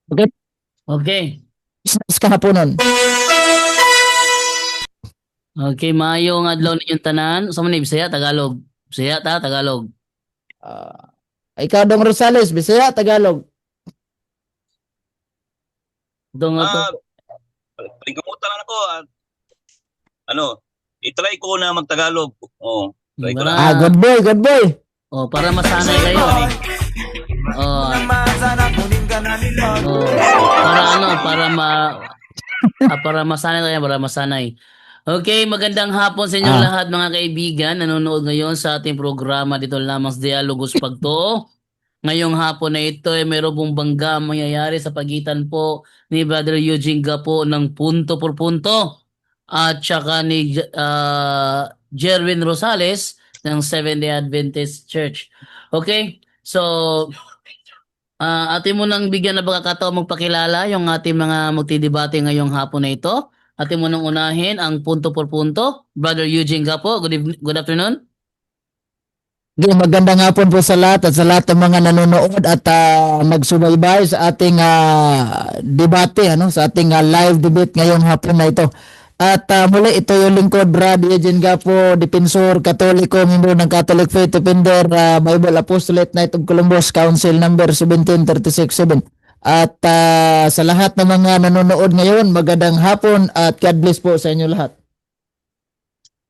Okay? Okay. Business kahaponon. Okay, maayong adlaw ninyong tanan. Sa man ni Bisaya, Tagalog. Bisaya ta, Tagalog. Ah, ikaw Dong Rosales, Bisaya, Tagalog. Dong ato. Ah, Paligamutan lang ako. Ano, itry ko na magtagalog. Oh, try ko lang. Para Good boy, good boy. para masanay kayo. Oh, para ano, para masanay kayo, para masanay. Okay, magandang hapon sa inyong lahat mga kaibigan. Nanonood ngayon sa ating programa dito lamang sa Dialogos Pagtoo. Ngayong hapon na ito ay mayroon pong bangga mangyayari sa pagitan po ni Brother Eugene Gapo ng punto por punto at saka ni Jerwin Rosales ng Seventh-day Adventist Church. Okay? So, atin mo nang bigyan ng pagkakataon magpakilala yung ating mga magdidebate ngayong hapon na ito. Atin mo nang unahin ang punto por punto. Brother Eugene Gapo, good afternoon. Okay, magandang hapon po sa lahat at sa lahat ng mga nanonood at nagsubaybay sa ating debate, sa ating live debate ngayong hapon na ito. At muli, ito yung lingkod, Brad Eugene Gapo, Depensor, Katoliko, member ng Catholic Faith Defender, Bible Apostolate Knight of Columbus, Council number 17367. At sa lahat ng mga nanonood ngayon, magandang hapon at God bless po sa inyo lahat.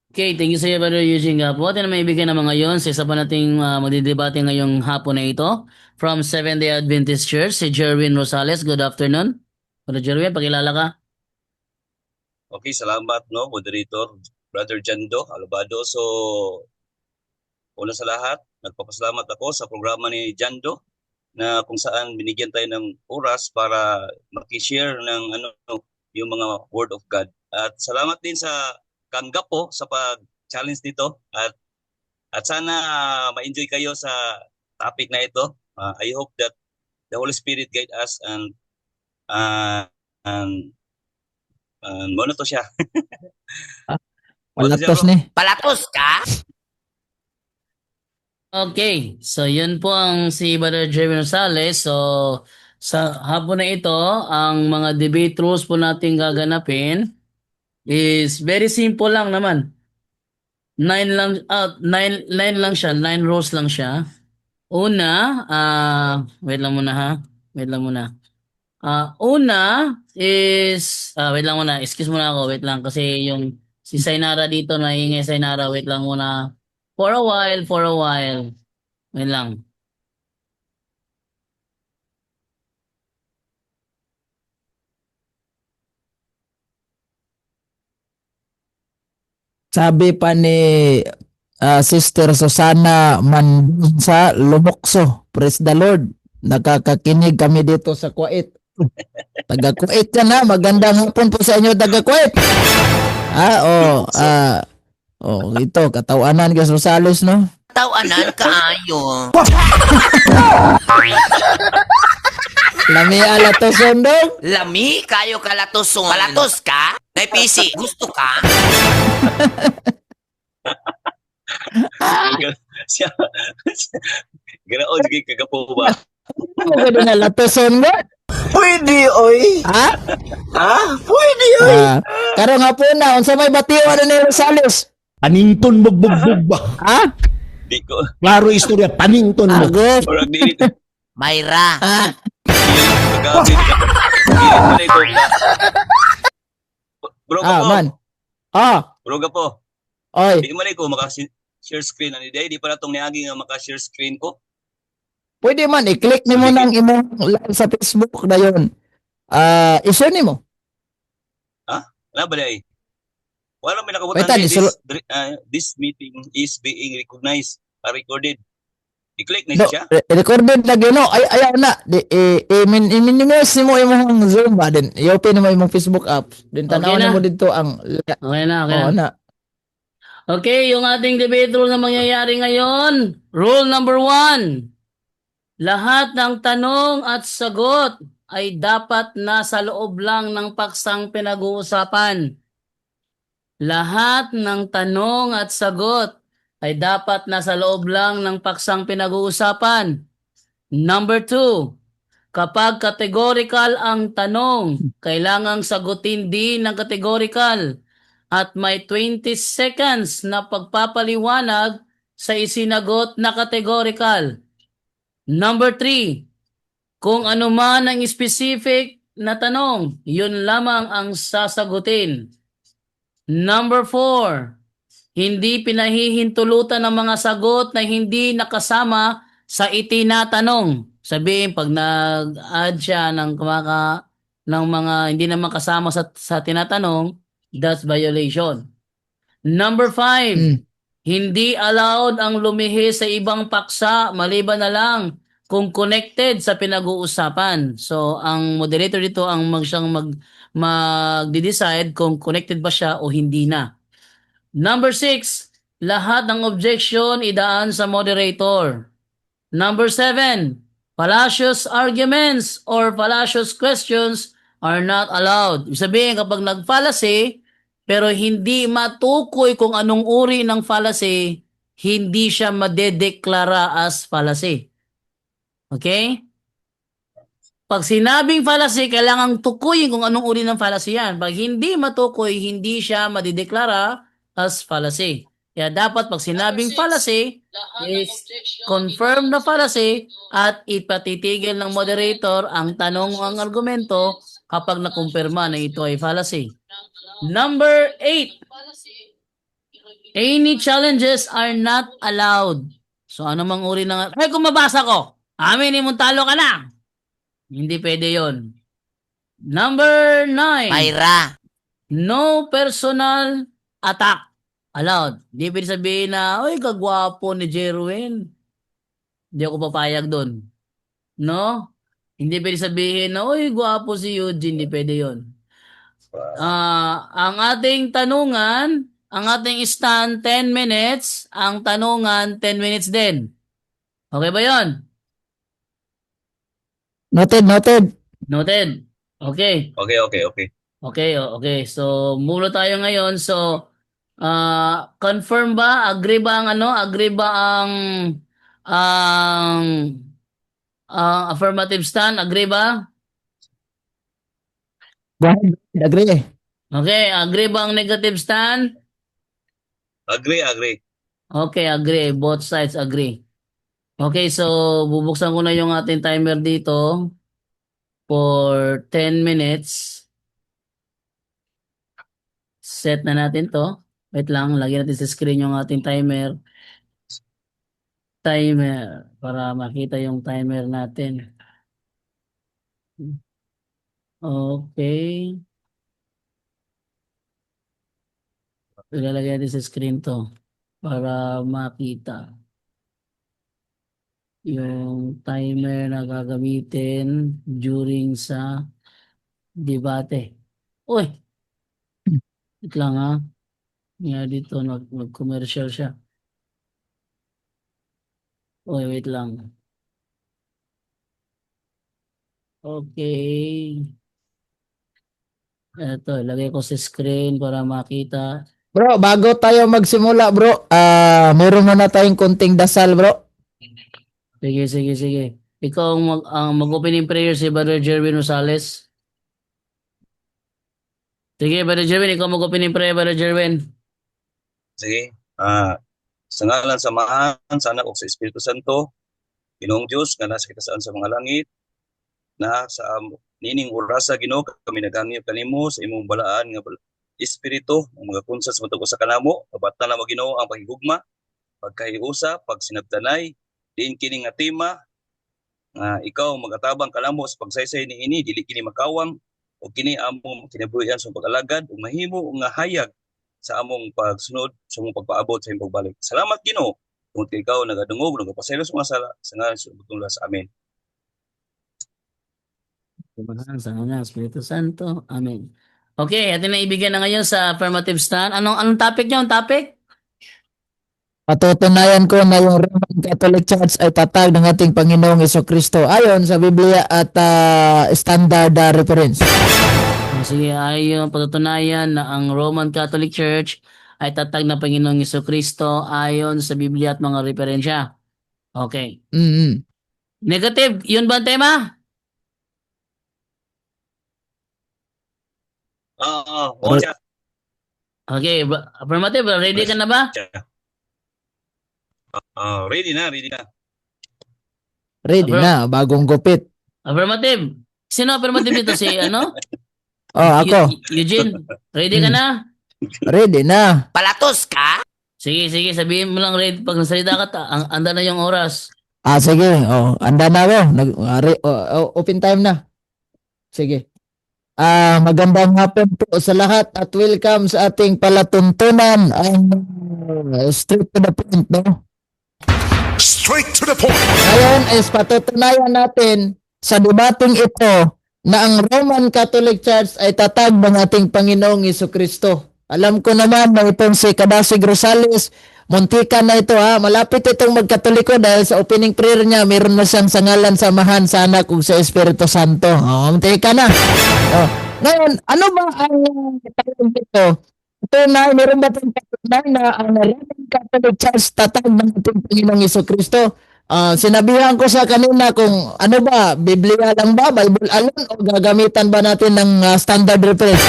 Okay, thank you sa iyo, Brother Eugene Gapo. Atin na may bigyan naman ngayon sa isa pa nating magdidebate ngayong hapon na ito. From Seventh-day Adventist Church, si Jerwin Rosales. Good afternoon. Brother Jerwin, pakilala ka. Okay, salamat, no, moderator, Brother Jando Alabado. So, una sa lahat, nagpapasalamat ako sa programa ni Jando na kung saan binigyan tayo ng oras para makishare ng yung mga Word of God. At salamat din sa Kanggapo sa pag-challenge dito at sana ma-enjoy kayo sa topic na ito. I hope that the Holy Spirit guide us and ano to siya? Palatos ni. Palatos ka? Okay, so yun po ang si Brother Jerwin Rosales. So, sa hapon na ito, ang mga debate rules po natin gaganapin is very simple lang naman. Nine lang siya, 9 rules lang siya. Una, wait lang muna ha. Wait lang muna. Una is, wait lang muna, excuse muna ako, wait lang, kasi yung si Sainara dito, naingay Sainara, wait lang muna. For a while. Wait lang. Sabi pa ni Sister Susana Mansa Lumokso, praise the Lord. Nakakakinig kami dito sa Kuwait. Taga Kuwait ka na. Magandang hapon po sa inyo, taga Kuwait. Ito, katawanan ka Rosales, no? Tawanan kaayo. Lami ala to sondong. Lami kayo kalatoson. Palatos ka? May PC, gusto ka? Siya. Ganaon sige kagapo ba? Ano na latoson mo? Pwede, oy. Ha? Ha? Pwede, oy. Karong hapon na, unsa may batiw ni Rosales? Panington magbugbog ba? Ha? Di ko. Klaro istorya, panington mo. Agos. Orang dili. Mayra. Kagabi. Dili pa ito. Bro ka po. Man. Bro ka po. Oy. Di man ko maka-share screen ani day. Di pa na tong niagi nga maka-share screen ko. Pwede man, i-click ni mo ng imong live sa Facebook na yun. I-share ni mo. Wala ba day? Wala may Wait, nakabutan this meeting is being recognized or recorded. I-click na siya. Recorded na gino. Ayaw na. I-minimize ni mo imong Zoom ba din. I-open mo imong Facebook app. Din tanaw Okay na. mo dito ang Okay na, okay Oo na. na. Okay, yung ating debate rule na mangyayari ngayon. Rule number 1. Lahat ng tanong at sagot ay dapat nasa loob lang ng paksang pinag-uusapan. Lahat ng tanong at sagot ay dapat nasa loob lang ng paksang pinag-uusapan. Number 2, Kapag categorical ang tanong, kailangang sagutin din ng categorical at may 20 seconds na pagpapaliwanag sa isinagot na categorical. Number 3, kung ano man ang specific na tanong, yun lamang ang sasagutin. Number 4, hindi pinahihintulutan ng mga sagot na hindi nakasama sa itinatanong. Sabihin, pag nag-add siya ng mga hindi naman kasama sa tinatanong, that's violation. Number 5, Mm. hindi allowed ang lumihis sa ibang paksa maliban na lang kung connected sa pinag-uusapan. So, ang moderator dito ang magde-decide kung connected ba siya o hindi na. Number 6, lahat ng objection idaan sa moderator. Number 7, fallacious arguments or fallacious questions are not allowed. Ibig sabihin, kapag nag-fallacy, pero hindi matukoy kung anong uri ng fallacy, hindi siya madedeklara as fallacy. Okay? Pag sinabing fallacy, kailangang tukuyin kung anong uri ng fallacy yan. Pag hindi matukoy, hindi siya madideklara as fallacy. Kaya dapat pag sinabing fallacy, is confirm na fallacy at ipatitigil ng moderator ang tanong o ang argumento kapag nakumpirma na ito ay fallacy. Number 8, any challenges are not allowed. So ano mang uri ng... Ay, kung mabasa ko, aminin mong talo ka na. Hindi pwede yon. Number 9, Myra. no personal attack allowed. Hindi pwede sabihin na, oy, kagwapo ni Jerwin. Hindi ako papayag doon. No? Hindi pwede sabihin na, oy, gwapo si Eugene. Hindi pwede yon. Ang ating tanungan, ang ating stand 10 minutes, ang tanungan 10 minutes din. Okay ba yon? Noted, noted. Noted. Okay. Okay. Okay. So, muna tayo ngayon. So, confirm ba? Agree ba ang Agree ba ang affirmative stand? Agree ba? Go ahead. Agree. Okay, agree ba ang negative stand? Agree. Okay, agree. Both sides agree. Okay, so bubuksan ko na yung ating timer dito for 10 minutes. Set na natin to. Wait lang, lagyan natin sa screen yung ating timer. Timer, para makita yung timer natin. Okay. Ilalagay natin sa screen to para makita yung timer na gagamitin during sa debate. Uy! Wait lang ha. Nga dito, nag-commercial siya. Uy, wait lang. Okay. Ito, ilagay ko sa screen para makita. Bro, bago tayo magsimula, bro, meron muna tayong konting dasal, bro. Sige. Ikaw ang mag-opening prayer si Brother Jerwin Rosales. Sige, Brother Jerwin, ikaw mag-opening prayer, Brother Jerwin. Sige. Sa ngalan samahan, sa anak o sa Espiritu Santo, Ginoong Diyos, nga nasa kitasaan sa mga langit, na sa nining orasa, Ginoo, kami nagangyo kanimo sa imong balaan nga Espiritu, ang mga kunsas matag sa kanamo, kabatan na Ginoo ang paghigugma, pagkahiusa, pagsinabtanay, diin kini nga tema, ikaw magatabang kanamo sa pagsaysay niini, dili kini makawang, o kini among kinabuhian sa pag-alagad, ug mahimo nga hayag sa among pagsunod, sa among pagpaabot sa imong pagbalik. Salamat Ginoo, kung ikaw nagadungog, nagapasaylo sa mga sala, sa ngalan sa butong sa amin. Sa mga Espiritu Santo. Amen. Okay, atin na ibigyan na ngayon sa affirmative stand. Anong topic niyo? Ang topic? Patutunayan ko na yung Roman Catholic Church ay tatag ng ating Panginoong Jesucristo ayon sa Biblia at standard reference. Sige, ayon patutunayan na ang Roman Catholic Church ay tatag ng Panginoong Jesucristo ayon sa Biblia at mga referensya. Okay. Mm-hmm. Negative, yun ba ang tema? Oo, siya. Okay, affirmative, ready ka na ba? Ready na, ready na. Ready na, bagong gupit. Affirmative. Sino affirmative dito? Si ano? Oh, ako. Eugene, ready ka na? Ready na. Palatos ka? Sige, sabihin mo lang ready. Pag nasalita ka, anda na yung oras. Sige. Oh, anda na ako. Open time na. Sige. Magandang hapon po sa lahat at welcome sa ating palatuntunan ang straight to the point, no? Straight to the point. Ngayon is patutunayan natin sa debating ito na ang Roman Catholic Church ay tatag ng ating Panginoong Jesucristo. Alam ko naman na itong si Kadasig Rosales, muntikan na ito ha. Malapit itong magkatoliko dahil sa opening prayer niya, meron na siyang sangalan samahan sa anak kung sa Espiritu Santo. Muntikan na. Ngayon, ano ba ang tawag dito? Ito na, meron ba itong patunay na ang Roman Catholic Church tatag ng ating Panginoong Jesucristo? Sinabihan ko sa kanina kung ano ba, Biblia lang ba, Bible alone o gagamitan ba natin ng standard reference?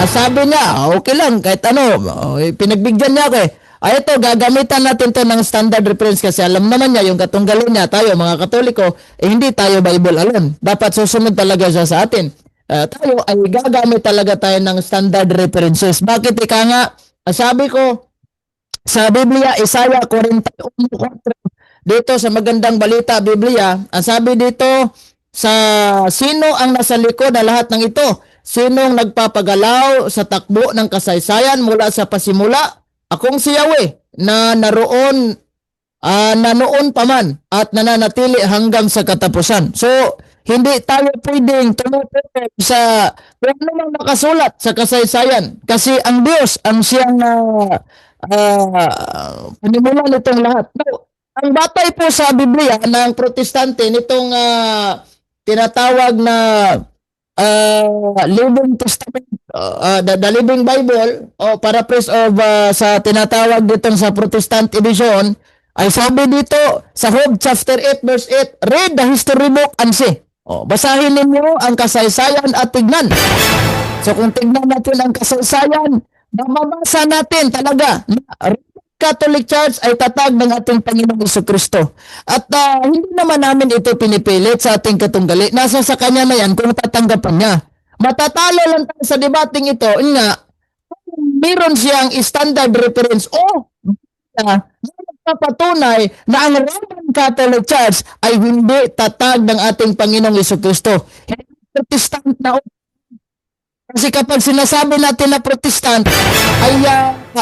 Sabi niya, okay lang, kahit ano, pinagbigyan niya ako eh. Ito, gagamitan natin to ng standard reference kasi alam naman niya, yung katunggalin niya, tayo mga Katoliko, hindi tayo Bible alone. Dapat susunod talaga siya sa atin. Tayo ay gagamit talaga tayo ng standard references. Bakit ika nga, sabi ko, sa Biblia, Isaiah 41:4, dito sa magandang balita Biblia, ang sabi dito sa sino ang nasa likod na lahat ng ito? Sinong nagpapagalaw sa takbo ng kasaysayan mula sa pasimula? Akong si Yahweh na naroon pa man at nananatili hanggang sa katapusan. So, hindi tayo pwedeng tumutukoy sa kung ano mang nakasulat sa kasaysayan kasi ang Diyos ang siyang panimulan nitong lahat. No, ang batay po sa Biblia ng protestante nitong tinatawag na Living Testament, the Living Bible o paraphrase of sa tinatawag ditong sa Protestant edition ay sabi dito sa Job chapter 8 verse 8, read the history book and see. Basahin ninyo ang kasaysayan at tignan. So kung tignan natin ang kasaysayan, mababasa natin talaga na Catholic Church ay tatag ng ating Panginoong Jesucristo. At hindi naman namin ito pinipilit sa ating katunggali. Nasa sa kanya na yan kung tatanggapan niya. Matatalo lang tayo sa debating ito. Nga, meron siyang standard reference o patunay na ang Roman Catholic Church ay hindi tatag ng ating Panginoong Jesucristo. Hindi Protestant na kasi kapag sinasabi natin na Protestant ay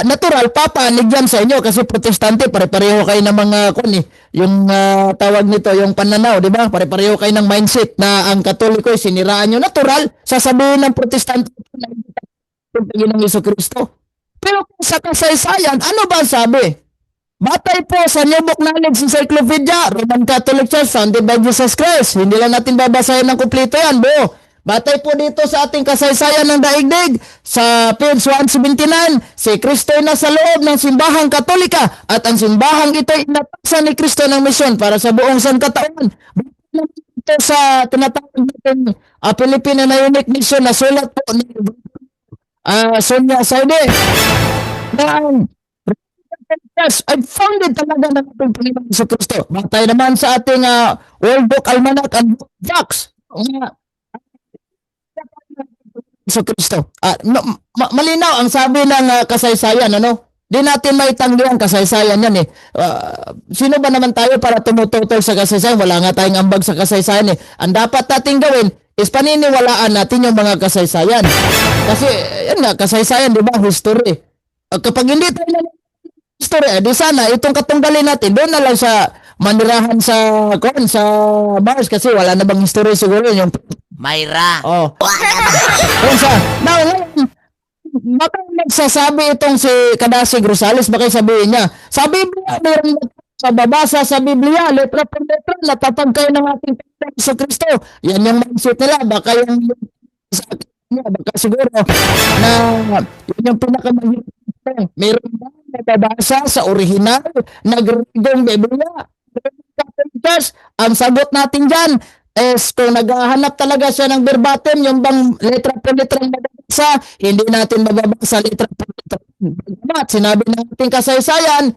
natural, papanig yan sa inyo kasi Protestante, pare-pareho kayo ng mga yung tawag nito, yung pananaw, di ba? Pare-pareho kayo ng mindset na ang Katoliko ay siniraan nyo. Natural, sasabihin ng Protestante na hindi tatag ng Jesucristo. Pero sa kasaysayan, ano ba sabi? Batay po sa New Book Knowledge Encyclopedia, Roman Catholic Church founded by Jesus Christ. Hindi lang natin babasahin ng kumpleto yan, buo. Batay po dito sa ating kasaysayan ng daigdig sa page 179, si Kristo ay nasa loob ng simbahang Katolika at ang simbahang ito ay inatasan ni Kristo ng misyon para sa buong sangkatauhan. Ito sa tinatawag natin Philippine Ionic Mission na sulat po ni Sonia Saide na ang ay founded talaga ng ating Panginoon sa Kristo. Batay naman sa ating World Book Almanac and Book Facts. Sa Kristo. Malinaw ang sabi ng kasaysayan, ano? Di natin maitanggi ang kasaysayan yan eh. Sino ba naman tayo para tumututol sa kasaysayan? Wala nga tayong ambag sa kasaysayan eh. Ang dapat natin gawin is paniniwalaan natin yung mga kasaysayan. Kasi, yan nga, kasaysayan, di ba? History. Kapag hindi tayo na history, di sana, itong katunggalin natin, doon na lang sa manirahan sa Mars kasi wala na bang history siguro yung Mayra. Now, baka nagsasabi itong si Kadasig Rosales, baka sabihin niya, sa Biblia, meron sa babasa sa Biblia, letra per letra, natatag kayo ng ating Panginoon sa Kristo. Yan yung mindset nila, baka yung baka siguro na yun yung pinakamahirap. Meron ba nababasa sa original na Gregong Biblia? Ang sagot natin dyan is kung naghahanap talaga siya ng verbatim, yung bang letra per letra mababasa, hindi natin mababasa litra per litra. Bagamat sinabi ng ating kasaysayan,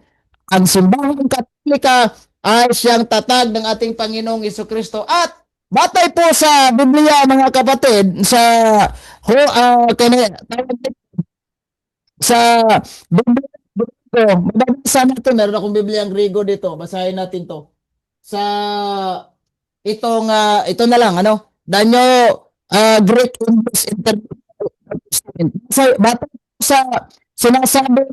ang simbahang Katolika ay siyang tatag ng ating Panginoong Jesucristo. At batay po sa Biblia, mga kapatid, sa sa Biblia, mababasa natin, meron akong Biblia ang Griego dito, basahin natin to. Sa ito na lang, Danyo, Greek English Interpretation. Batay sa sinasabi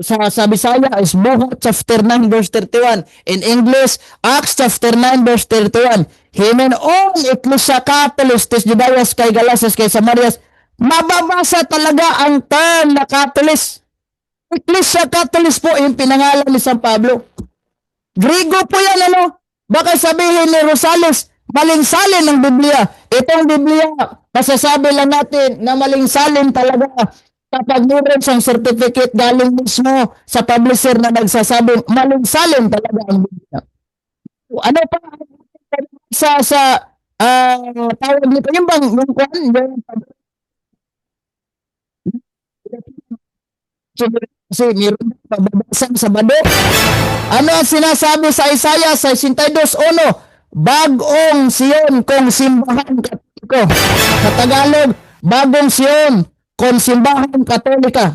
sa Bisaya is Buhat chapter 9 verse 31. In English, Acts chapter 9 verse 31. Himen on Ecclesia Catholis tis Judaias kay Galasas kay Samarias. Mababasa talaga ang term na Catholis. Ecclesia Catholis po yung pinangalan ni San Pablo. Griego po yan, Baka sabihin ni Rosales, malingsalin ng Biblia. Itong Biblia, masasabi lang natin na malingsalin talaga kapag meron siyang certificate galing mismo sa publisher na nagsasabing malingsalin talaga ang Biblia. Ano pa tawag nito? Yung bang, kasi meron pababasang sa bado. Ano ang sinasabi sa Isaiah 62:1? Bagong Sion kung simbahan Katoliko. Sa Tagalog, bagong Sion kung simbahan Katolika.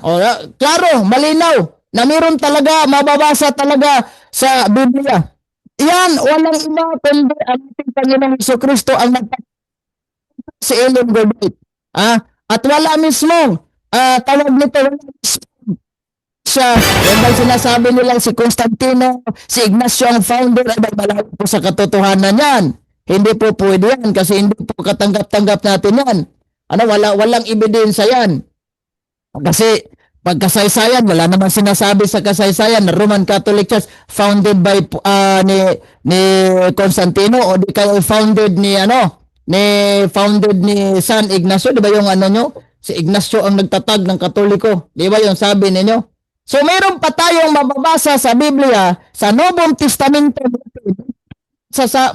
Klaro, malinaw na meron talaga, mababasa talaga sa Biblia. Yan, walang iba kundi ang ating Panginoong Jesucristo ang si Ellen G. White. At wala mismo, tawag nito, siya, yung bang sinasabi nilang si Constantino, si Ignacio ang founder, ay malayo po sa katotohanan yan. Hindi po pwede yan kasi hindi po katanggap-tanggap natin yan. Walang ebidensya yan. Kasi pagkasaysayan, wala namang sinasabi sa kasaysayan na Roman Catholic Church founded by ni Constantino o di kayo founded ni San Ignacio, di ba yung si Ignacio ang nagtatag ng Katoliko, di ba yung sabi ninyo? So mayroon pa tayong mababasa sa Biblia sa Novong Testamento,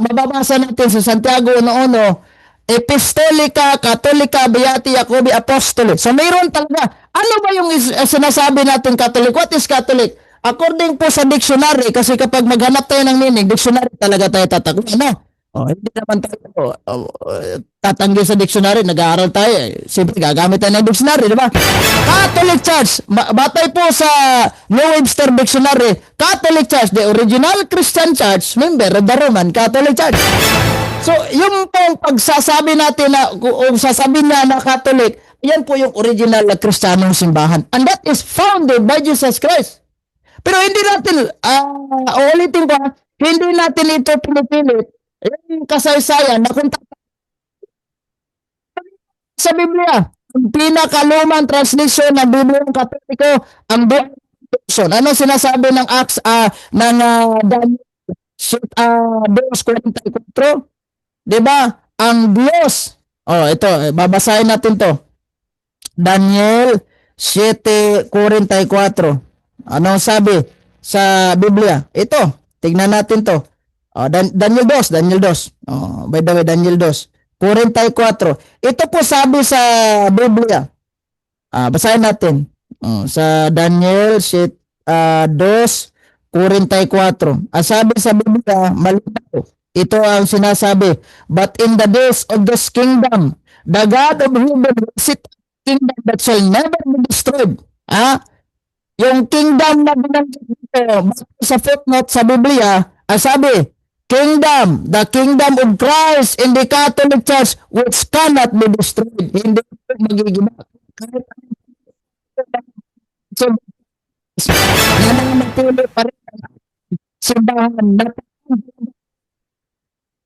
mababasa natin sa Santiago 1:1, Epistolica Catholica Beati Jacobi Apostoli. So mayroon talaga. Ano ba yung sinasabi natin Catholic? What is Catholic? According po sa dictionary, kasi kapag maghanap tayo ng meaning, dictionary talaga tayo tatagpuan. Hindi naman tayo tatanggi sa dictionary, nag-aaral tayo. Siyempre, gagamit tayo ng dictionary, di ba? Catholic Church, batay po sa New Webster Dictionary, Catholic Church, the original Christian Church, member of the Roman Catholic Church. So, yung pong pagsasabi natin na, kung sasabihin niya na Catholic, yan po yung original na Kristiyanong simbahan. And that is founded by Jesus Christ. Pero hindi natin, ulitin ko, hindi natin ito pinipilit. Yung kasaysayan na kung sa Biblia, ang pinakalumang translation ng Biblia ng Katoliko, ang version. Ano sinasabi ng Acts ng Daniel 2:44? Diba? Ang Diyos. Ito, babasahin natin to. Daniel 7:44. Anong sabi sa Biblia? Ito, tignan natin to. Daniel 2. By the way, Daniel 2:44. Ito po sabi sa Biblia. Basahin natin. Sa Daniel 2:44. Sabi sa Biblia, malinaw. Ito ang sinasabi. But in the days of this kingdom, the God of heaven will sit a kingdom that shall never be destroyed. Yung kingdom na binanggit dito sa footnote sa Biblia, sabi, kingdom, the kingdom of Christ in the Catholic Church which cannot be destroyed. Hindi po magiging so, nananatili pa rin simbahan na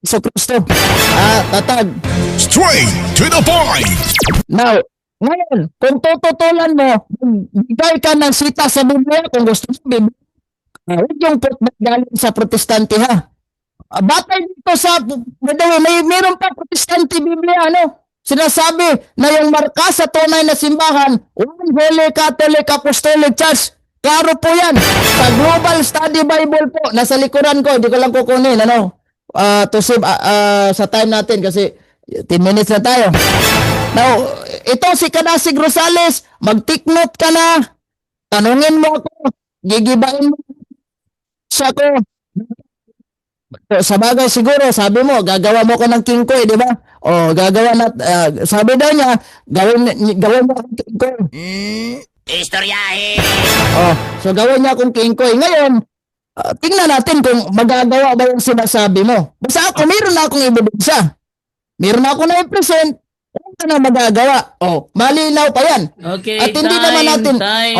so Kristo. Tatag. Straight to the point. Now, ngayon, kung tututulan mo, bigay ka ng sita sa Biblia, kung gusto mo, Biblia, huwag yung galing sa protestante, ha? Batay dito sa, mayroon pa protestante Biblia, sinasabi na yung marka sa tunay na simbahan, One Holy Catholic Apostolic Church, klaro po yan. Sa Global Study Bible po, nasa likuran ko, hindi ko lang kukunin, to save sa time natin kasi 10 minutes na tayo. Now, Itong si Kadasig Rosales, mag-take note ka na. Tanungin mo ako. Gigibain mo sa ko. Sa bagay siguro, sabi mo, gagawa mo ko ng kingkoy, di ba? O, gagawa na, sabi daw niya, gawin mo akong kingkoy. Istoryahe! Oh, so gawin niya akong kingkoy. Ngayon, tingnan natin kung magagawa ba yung sinasabi mo. Basta ako, meron na akong ebidensya. Meron na ako na i-present. Ano ka na magagawa? Oh, malinaw pa yan. Okay, At hindi naman natin, time.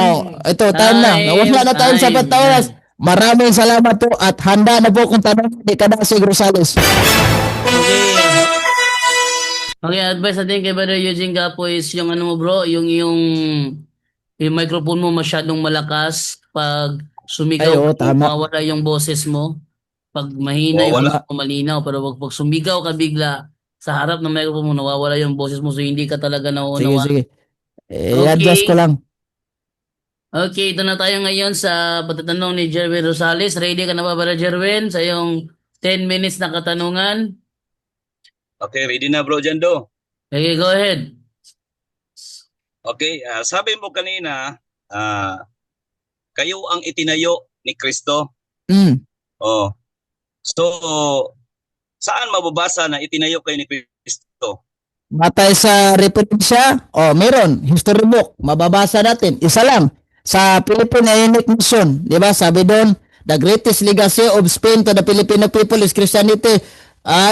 ito, time na. Wala na tayong time. sapat na oras. Maraming salamat po at handa na po kung tanong ni Kadasig Rosales. Okay. Okay, advice natin kay Brother Eugene Gapo is yung ano mo bro, yung microphone mo masyadong malakas pag sumigaw, Ay, oo, tama. mawawala yung boses mo. Pag mahina yung Mawawala. boses mo, malinaw, pero pag sumigaw ka bigla sa harap ng microphone mo, nawawala yung boses mo, so hindi ka talaga Sige, nauunawa. sige. Okay. I-adjust ko lang. Okay, ito na tayo ngayon sa pagtatanong ni Jerwin Rosales. Ready ka na ba, Brother Jerwin, sa iyong 10 minutes na katanungan? Okay, ready na bro Jando. Okay, go ahead. Okay, sabi mo kanina, kayo ang itinayo ni Kristo. Mm. Oh. So, saan mababasa na itinayo kayo ni Kristo? Batay sa referensya, meron, history book, mababasa natin. Isa lang, sa Philippine Hellenic Mission, di ba? Sabi doon, the greatest legacy of Spain to the Filipino people is Christianity,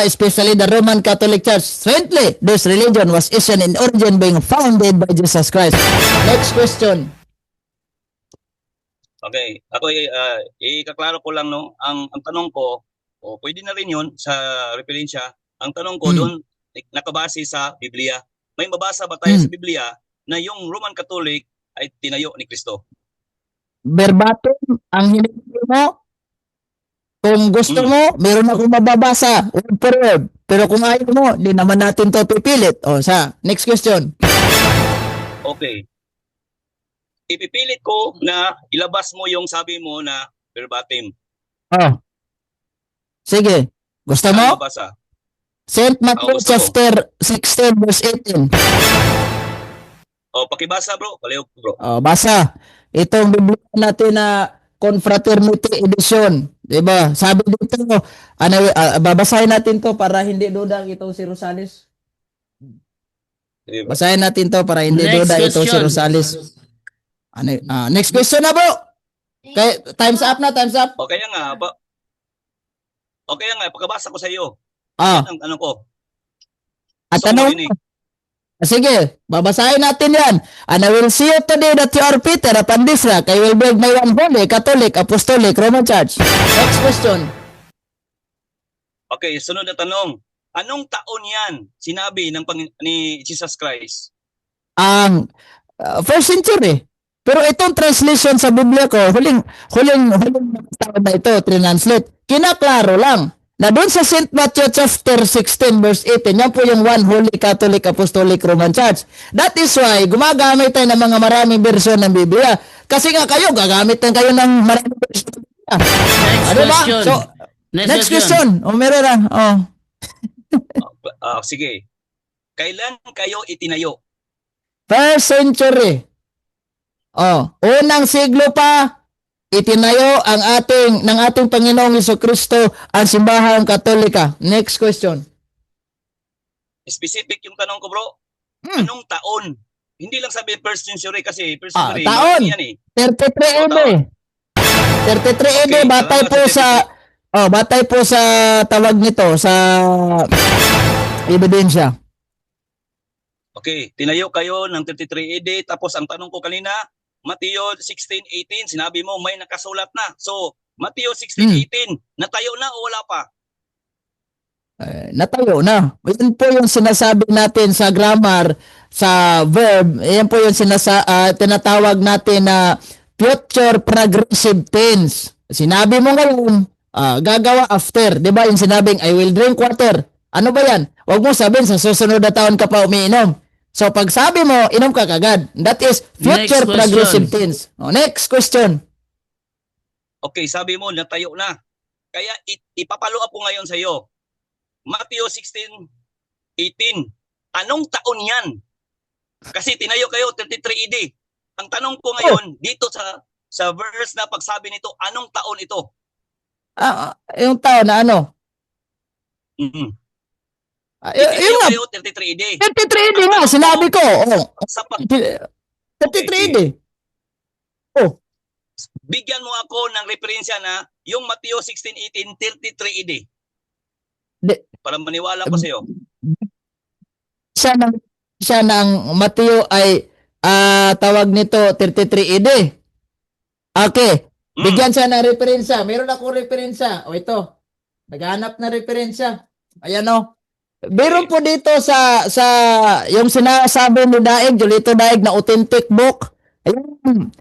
especially the Roman Catholic Church. Strangely, this religion was Asian in origin being founded by Jesus Christ. Next question. Okay, ako ikaklaro ko lang no, ang tanong ko, pwede na rin 'yun sa referensya. Ang tanong ko doon nakabase sa Biblia. May mabasa ba tayo sa Biblia na yung Roman Catholic ay tinayo ni Kristo? Verbatim, ang hinili mo, kung gusto mo, meron akong mababasa, word per word. Pero kung ayaw mo, di naman natin to pipilit. Next question. Okay. Ipipilit ko na ilabas mo yung sabi mo na verbatim. Sige. Gusto Saan mo? mabasa? St. Matthew gusto ko. chapter 16 verse 18. Pakibasa bro, palihog bro. Basa. Itong Biblia natin na Confraternity Edition. Diba? Sabi dito, babasahin natin to para hindi duda itong si Rosales. Diba? Basahin natin to para hindi Next duda itong si question. Rosales. Next question na bro. Time's up na, time's up. Okay nga, pagkabasa ko sa iyo. Ah, Yan ang ano ko. at So, tanong ini- Sige, babasahin natin yan. And I will see you today that you are Peter upon this rock. I will build my one holy, Catholic, Apostolic, Roman Church. Next question. Okay, sunod na tanong. Anong taon yan sinabi ni Jesus Christ? Ang first century. Pero itong translation sa Biblia ko, huling taon na ito, translate. Kinaklaro lang na doon sa St. Matthew chapter 16 verse 18, yan po yung one holy Catholic Apostolic Roman Church. That is why gumagamit tayo ng mga maraming version ng Biblia. Kasi nga kayo, gagamit din kayo ng maraming version ng Biblia. Next Ano ba? question. So, next question. Meron na. Sige. Kailan kayo itinayo? First century. Unang siglo pa, itinayo ng ating Panginoong Jesucristo ang simbahang Katolika. Next question. Specific yung tanong ko, bro. Anong taon? Hindi lang sabi first century kasi first century. Taon. marami yan eh. 33 AD. 33 AD, Okay, batay po sa tawag nito, sa ebidensya. Okay, tinayo kayo ng 33 AD. Tapos ang tanong ko kanina, Mateo 16:18, sinabi mo may nakasulat na. So, Mateo 16:18, natayo na o wala pa? Natayo na. Yan po yung sinasabi natin sa grammar, sa verb. Yan po yung tinatawag natin na future progressive tense. Sinabi mo ngayon, gagawa after. Di ba yung sinabing, I will drink water. Ano ba yan? Huwag mo sabihin, sa susunod na taon ka pa umiinom. So pag sabi mo, inom ka kagad. That is future Next question. progressive tense. Next question. Okay, sabi mo natayo na. Kaya ipapalo up ko ngayon sa iyo. Mateo 16:18. Anong taon 'yan? Kasi tinayo kayo 33 AD. Ang tanong ko ngayon dito sa verse na pagsabi nito, anong taon ito? Yung taon na ano? Mhm. Yung Tinayo nga, kayo 33 AD. 33 AD nga, sinabi ko. Sa pag 33 AD. bigyan mo ako ng referensya na yung Mateo 16:18, 33 AD. Di- Para maniwala ko sa iyo. Siya ng Mateo ay tawag nito 33 AD. Okay. Bigyan siya ng referensya. Meron akong referensya. O ito. Naghanap na referensya. Ayan o. Meron po dito sa yung sinasabi ni Daig, Julito Daig na authentic book. Ayun.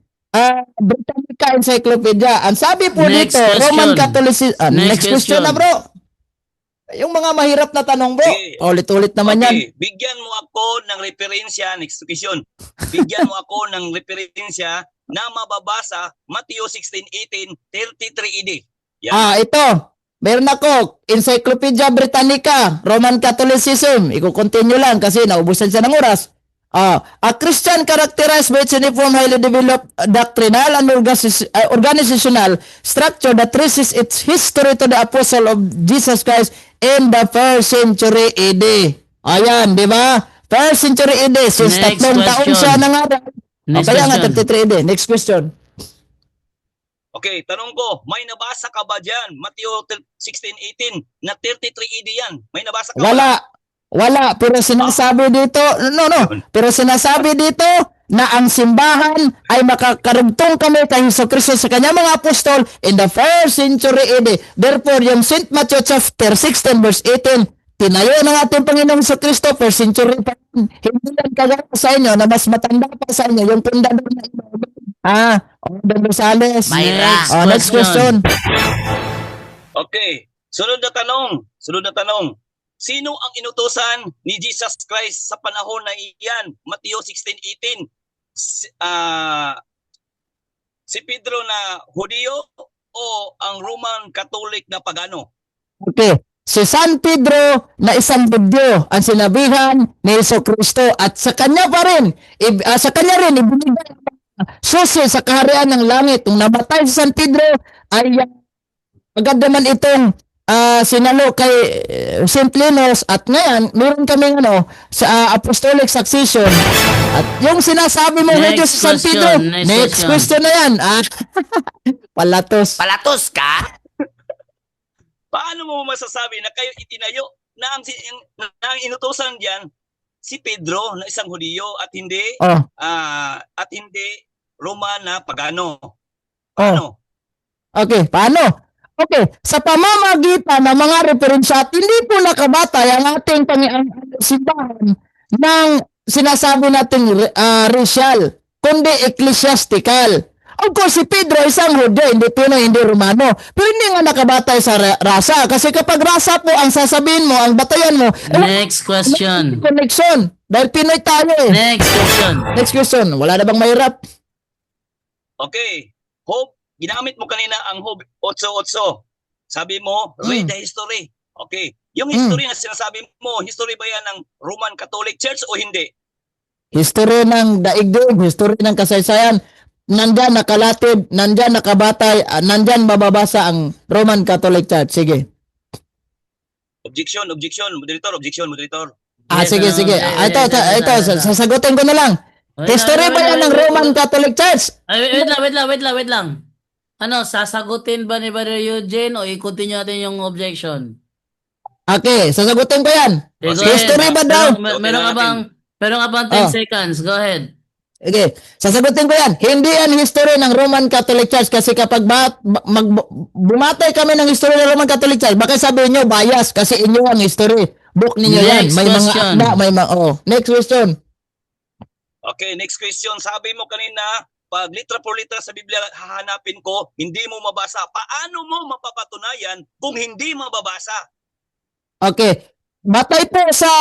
Britannica Encyclopedia. Ang sabi po Next dito, question. Roman Catholicism. Next question question. na bro. Yung mga mahirap na tanong bro. Okay. Ulit-ulit naman yan. Okay, bigyan mo ako ng referensya, next question. Bigyan mo ako ng referensya na mababasa Mateo 16:18, 33 AD. Yan. Ito. Meron ako. Encyclopedia Britannica, Roman Catholicism. Iko-continue lang kasi naubusan siya ng oras. A Christian characterized by its uniform, highly developed doctrinal and organizational structure that traces its history to the apostle of Jesus Christ in the 1st century AD. Ayan, di ba? 1st century AD. Since Next 3 taon question. siya nangaral. Next Kaya nga, question. 33 AD. Next question. Okay, tanong ko, may nabasa ka ba dyan? Mateo 16:18 na 33 AD yan. May nabasa ka ba? Wala. Pero sinasabi dito, no. Pero sinasabi dito na ang simbahan ay makakarugtong kami kay Jesucristo sa kanyang mga apostol in the 1st century AD. Therefore, yung St. Matthew chapter 16 verse 18, tinayo ng ating Panginoong Jesucristo 1st century pa rin. Hindi yan kagaya sa inyo na mas matanda pa sa inyo yung pundador na ito. Don Rosales. Mayra. Next question. Okay, sunod na tanong. Sino ang inutusan ni Jesus Christ sa panahon na iyan? Mateo 16:18. Si Pedro na Hudiyo o ang Roman Catholic na pagano? Okay. Si San Pedro na isang Budyo ang sinabihan ni Jesucristo at sa kanya pa rin, sa kanya rin ibinigay susi sa kaharian ng langit. Kung namatay si San Pedro ay agad naman itong sinalo kay St. Linus at ngayon meron kaming sa apostolic succession at yung sinasabi mo Next medyo sa San Pedro question, next question. question na yan palatos. Palatos ka? Paano mo masasabi na kayo itinayo na ang inutusan diyan si Pedro na isang Hudiyo at hindi Roman na pagano? Paano? Okay, paano? Okay, sa pamamagitan ng mga referensya at hindi po nakabatay ang ating simbahan ng sinasabi nating racial, kundi ecclesiastical. Of course, si Pedro isang Hudyo, hindi Pinoy, hindi Romano. Pero hindi nga nakabatay sa rasa. Kasi kapag rasa po ang sasabihin mo, ang batayan mo, Next question. connection. Dahil Pinoy tayo eh. Next question. Next question. Wala na bang mahirap? Okay. Hope, ginamit mo kanina ang Hope 8:8. Sabi mo, read the history. Okay. Yung history na sinasabi mo, history ba yan ng Roman Catholic Church o hindi? History ng daigdig, history ng kasaysayan, nandyan nakalatid, nandyan nakabatay, nandyan mababasa ang Roman Catholic Church. Sige. Objection, moderator. Yes, Sige. Ito, sasagutin ko na lang. History ba yan ng Roman Catholic Church? Ay, wait lang. Sasagutin ba ni Brother Eugene o i-continue natin yung objection? Okay, sasagutin ko yan. Okay, go History ahead. ba daw? Meron ka bang 10 seconds? Go ahead. Okay, sasagutin ko yan. Hindi yan history ng Roman Catholic Church kasi kapag bumatay kami ng history ng Roman Catholic Church, baka sabihin nyo bias kasi inyo ang history. Book ninyo yan. Next May question. mga akda, may mga, Next question. Okay, next question. Sabi mo kanina, pag litra por litra sa Biblia hahanapin ko, hindi mo mabasa. Paano mo mapapatunayan kung hindi mababasa? Okay. Batay po sa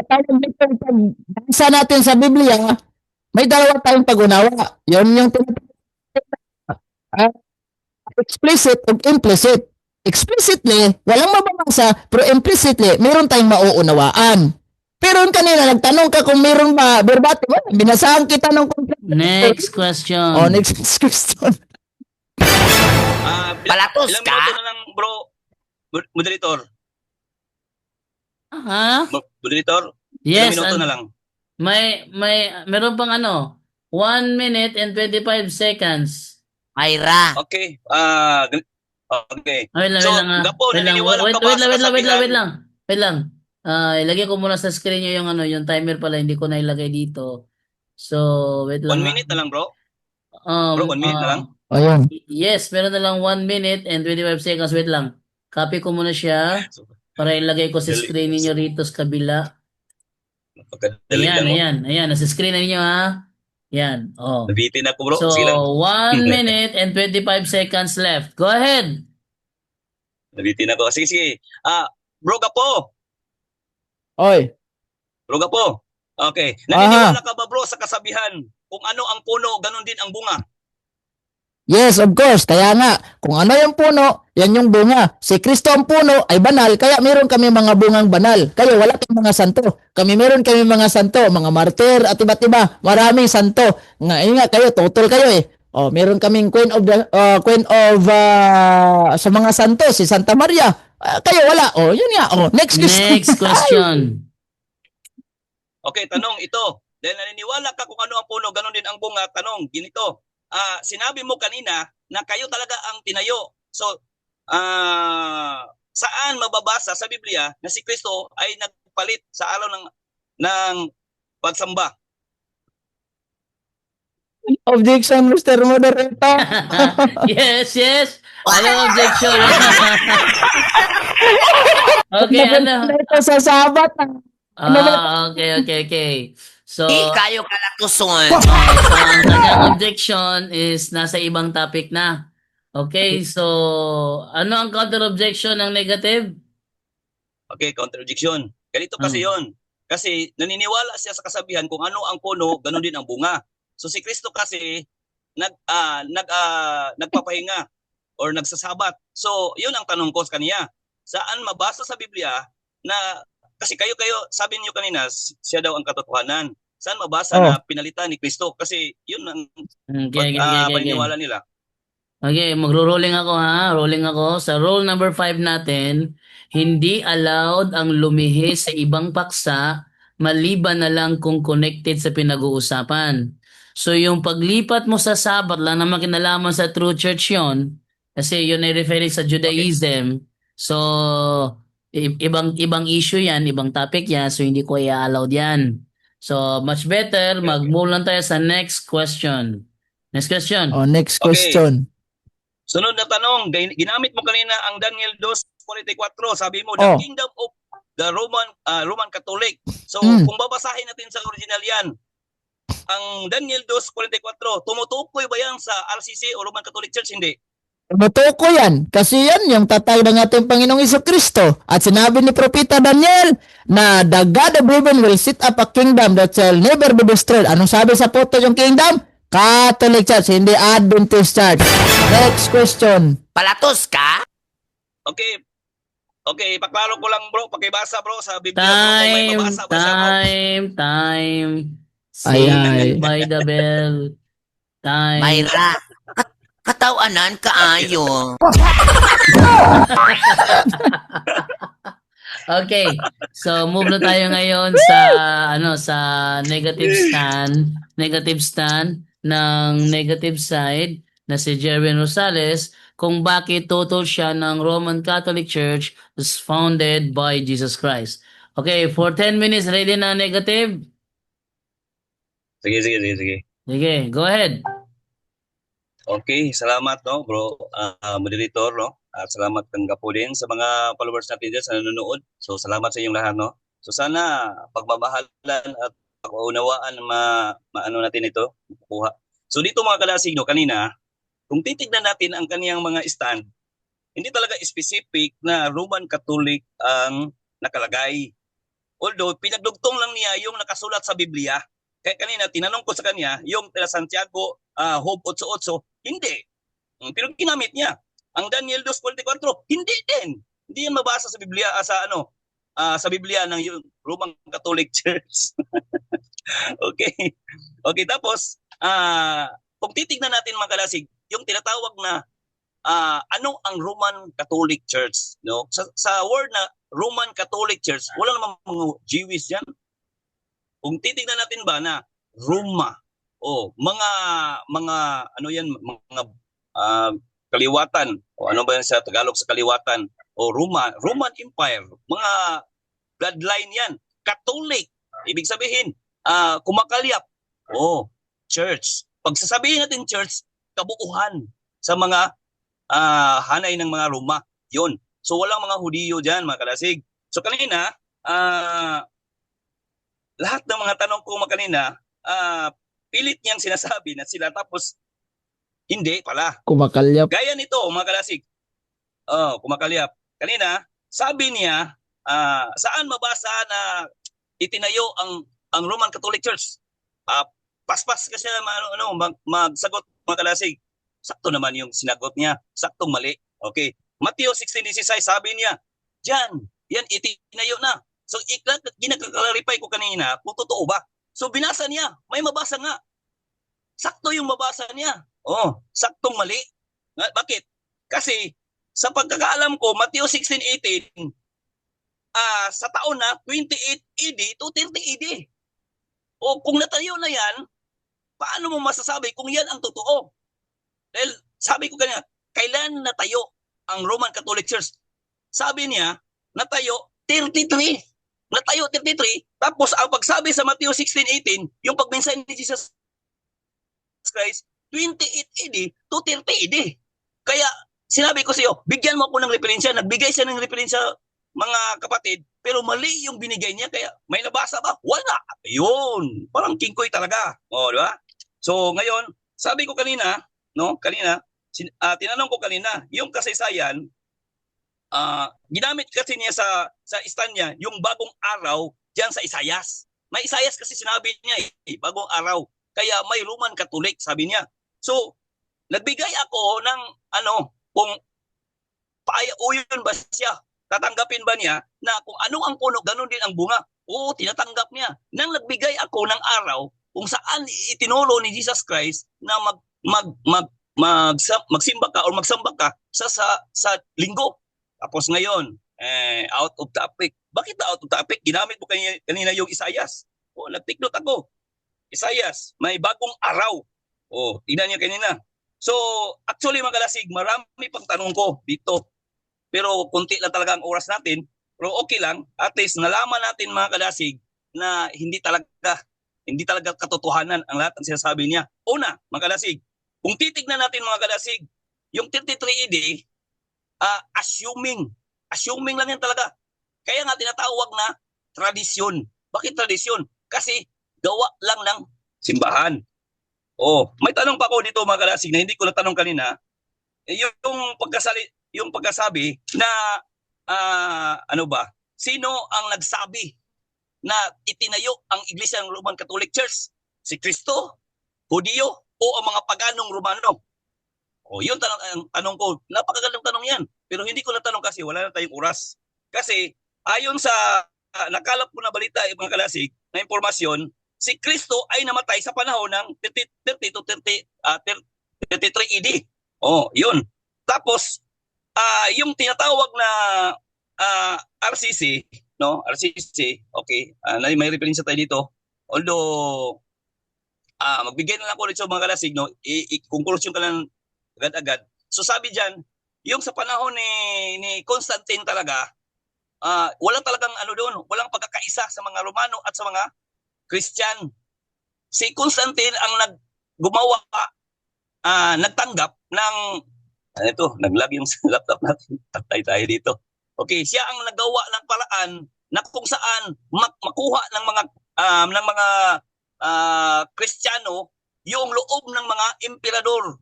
tawag dito pagbasa natin sa Biblia, may dalawa tayong pag-unawa. Yun yung explicit o implicit. Explicitly, walang mababasa, pero implicitly, meron tayong mauunawaan. Pero kanina nagtanong ka kung meron ba verbatim. Binasahan kita ng Next question. Oh, next question. Palatos Ilang ka? minuto na lang, bro? Moderator. Ha? Moderator. Yes, Ilang minuto na lang. meron pang 1 minute and 25 seconds. Mayra. Okay. Okay. Wait lang, So, wait lang, Gapo, wait lang, naniniwala wait, ka ba wait lang, sa wait lang, wait lang, kasabihan? wait lang, wait lang. Ilagay ko muna sa screen nyo yung timer pala, hindi ko na ilagay dito. So, wait 1 lang. minute na lang, bro. Bro, 1 minute na lang. Ayun. Yes, meron na lang 1 minute and 25 seconds. Wait lang. Copy ko muna siya para ilagay ko sa Dali. screen niyo rito sa kabila. Napakadali lang, oh. Ayan. Nasa screen na ninyo, ha? Yan. Oh. Nabitin ako, bro. So, Sige lang. 1 minute and 25 seconds left. Go ahead. Nabitin ako. Sige. Bro, Gapo. Oy. Bro, Gapo. Okay. Naniniwala ka ba, bro, sa kasabihan? Kung ano ang puno, ganun din ang bunga. Yes, of course. Kaya nga, kung ano yung puno, yan yung bunga. Si Kristo ang puno ay banal, kaya meron kami mga bungang banal. Kayo, wala kayong mga santo. Meron kami mga santo, mga martir at iba't iba. Maraming santo. Nga kayo, total kayo eh. Oh, meron kaming queen of sa mga santo, si Santa Maria. Kayo wala. Oh, yun nga. Oh, next question. Next question. Okay, tanong ito. Dahil naniniwala ka kung ano ang puno, ganun din ang bunga. Tanong, ginito. Sinabi mo kanina na kayo talaga ang tinayo. So, saan mababasa sa Biblia na si Kristo ay nagpalit sa araw ng pagsamba? Objection, Mr. Moderator. Yes. Ano objection? Okay, Ito sa sabat. Okay. So, Di kayo kalatuson. so ang kanyang objection is nasa ibang topic na. Okay, so ano ang counter objection ng negative? Okay, contradiction. Ganito kasi yon. Kasi naniniwala siya sa kasabihan kung ano ang puno, ganun din ang bunga. So si Kristo kasi nagpapahinga or nagsasabat. So yun ang tanong ko sa kanya. Saan mabasa sa Biblia na kasi kayo sabi niyo kanina siya daw ang katotohanan. Saan mabasa na pinalitan ni Kristo? Kasi yun ang paniniwala nila. Okay, magro-rolling ako ha. Rolling ako. Sa rule number 5 natin, hindi allowed ang lumihis sa ibang paksa maliban na lang kung connected sa pinag-uusapan. So yung paglipat mo sa Sabat lang naman kinalaman sa True Church yon, kasi yun ay referring sa Judaism. So ibang issue yan, ibang topic yan, so hindi ko i-allowed yan. So much better, mag-move lang tayo sa next question. Next question. Oh, next Okay. question. Sunod na tanong, ginamit mo kanina ang Daniel 2:44. Sabi mo, the kingdom of the Roman Catholic. So kung babasahin natin sa original yan, ang Daniel 2:44, tumutukoy ba yan sa RCC o Roman Catholic Church? Hindi. Totoo yan. Kasi yan yung tatay ng ating Panginoong Jesucristo. At sinabi ni Propeta Daniel na the God of heaven will set up a kingdom that shall never be destroyed. Anong sabi sa photo yung kingdom? Catholic Church, hindi Adventist Church. Next question. Palatos ka? Okay, paklaro ko lang bro, pakibasa bro sa Biblia bro, kung may mabasa ba siya bro. Time. Ay. Say by the bell. Time. Mayra. Katawanan kaayo. Okay. So move na tayo ngayon sa sa negative stand ng negative side na si Jerwin Rosales kung bakit total siya ng Roman Catholic Church was founded by Jesus Christ. Okay, for 10 minutes ready na negative? Sige. Sige, go ahead. Okay, salamat no bro, moderator no. At salamat kang gapo din sa mga followers natin dyan sa nanonood. So salamat sa inyong lahat no. So sana pagmamahalan at pag-unawaan maano natin ito, makuha. So dito mga kalasig no, kanina, kung titignan natin ang kaniyang mga stand, hindi talaga specific na Roman Catholic ang nakalagay. Although pinagdugtong lang niya yung nakasulat sa Biblia. Kaya kanina tinanong ko sa kanya, yung Santiago Job 8:8, hindi. Pero ginamit niya. Ang Daniel 2:44, hindi din. Hindi yan mabasa sa Biblia sa sa Biblia ng yung Roman Catholic Church. Okay. Okay, tapos kung titignan natin mga kalasig, yung tinatawag na ano ang Roman Catholic Church, no? Sa word na Roman Catholic Church, wala namang mga Jewish yan. Kung titignan natin ba na Roma, mga ano yan, mga kaliwatan, o ano ba yan sa Tagalog sa kaliwatan, o Roman Empire, mga bloodline yan, Catholic, ibig sabihin, kumakalyap, church. Pag sasabihin natin church, kabuuhan sa mga hanay ng mga Roma, yun. So walang mga Hudiyo dyan, mga kalasig. So kanina, lahat ng mga tanong ko kanina, pilit niyang sinasabi na sila, tapos hindi pala. Kumakalyap. Gaya nito, mga kalasig. Kumakalyap. Kanina, sabi niya, saan mabasa na itinayo ang Roman Catholic Church? Paspas kasi magsagot, mga kalasig. Sakto naman yung sinagot niya. Saktong mali. Okay. Mateo 16:16, sabi niya, yan itinayo na. So, ginag-clarify ko kanina kung totoo ba. So, binasa niya. May mabasa nga. Sakto yung mabasa niya. Saktong mali. Bakit? Kasi, sa pagkakaalam ko, Mateo 16:18, sa taon na 28 AD to 30 AD. Kung natayo na yan, paano mo masasabi kung yan ang totoo? Dahil sabi ko kanina, kailan natayo ang Roman Catholic Church? Sabi niya, natayo 33. Natayo 33. Tapos ang pagsabi sa Mateo 16:18, yung pagmensahe ni Jesus Christ, 28 AD to 30 AD. Kaya sinabi ko sa iyo, bigyan mo ako ng referensya. Nagbigay siya ng referensya, mga kapatid, pero mali yung binigay niya. Kaya may nabasa ba? Wala. Ayun. Parang kingkoy talaga. Di ba? So ngayon, sabi ko kanina, tinanong ko kanina, yung kasaysayan, ginamit kasi niya sa stand niya, yung bagong araw diyan sa Isayas. May Isayas kasi sinabi niya, bagong araw. Kaya may Roman Catholic, sabi niya. So, nagbigay ako ng kung paayuyon ba siya, tatanggapin ba niya na kung ano ang puno, ganun din ang bunga. Tinatanggap niya. Nang nagbigay ako ng araw kung saan itinulo ni Jesus Christ na magsimba ka o magsamba ka sa linggo. Tapos ngayon, out of topic. Bakit na out of topic? Ginamit mo kanina yung Isayas. Nag-take note ako. Isayas, may bagong araw. Tingnan niyo kanina. So, actually mga kalasig, marami pang tanong ko dito. Pero konti lang talaga ang oras natin. Pero okay lang. At least nalaman natin mga kalasig na hindi talaga katotohanan ang lahat ng sinasabi niya. Una, mga kalasig, kung titignan natin mga kalasig, yung 33 AD, assuming lang yan talaga. Kaya nga tinatawag na tradisyon. Bakit tradisyon? Kasi gawa lang ng simbahan. May tanong pa ako dito mga kalasig na hindi ko natanong kanina. Yung pagkasabi na sino ang nagsabi na itinayo ang Iglesia ng Roman Catholic Church? Si Kristo, Hudiyo, o ang mga paganong Romano? Yun ang tanong ko. Napakagandang tanong yan. Pero hindi ko natanong kasi wala na tayong oras. Kasi ayon sa nakalap ko na balita, mga kalasig, na impormasyon, si Kristo ay namatay sa panahon ng 33 AD. Yun. Tapos, yung tinatawag na RCC, RCC, okay, may referensya tayo dito. Although, magbigay na lang ako ulit sa mga kalasig, i-conclusion ka lang agad-agad. So sabi dyan, yung sa panahon ni Constantine talaga, walang talagang walang pagkakaisa sa mga Romano at sa mga Christian. Si Constantine ang gumawa, nagtanggap ng, naglag yung laptop natin, tatay tayo dito. Okay, siya ang nagawa ng paraan na kung saan makuha ng mga Kristiyano yung loob ng mga emperador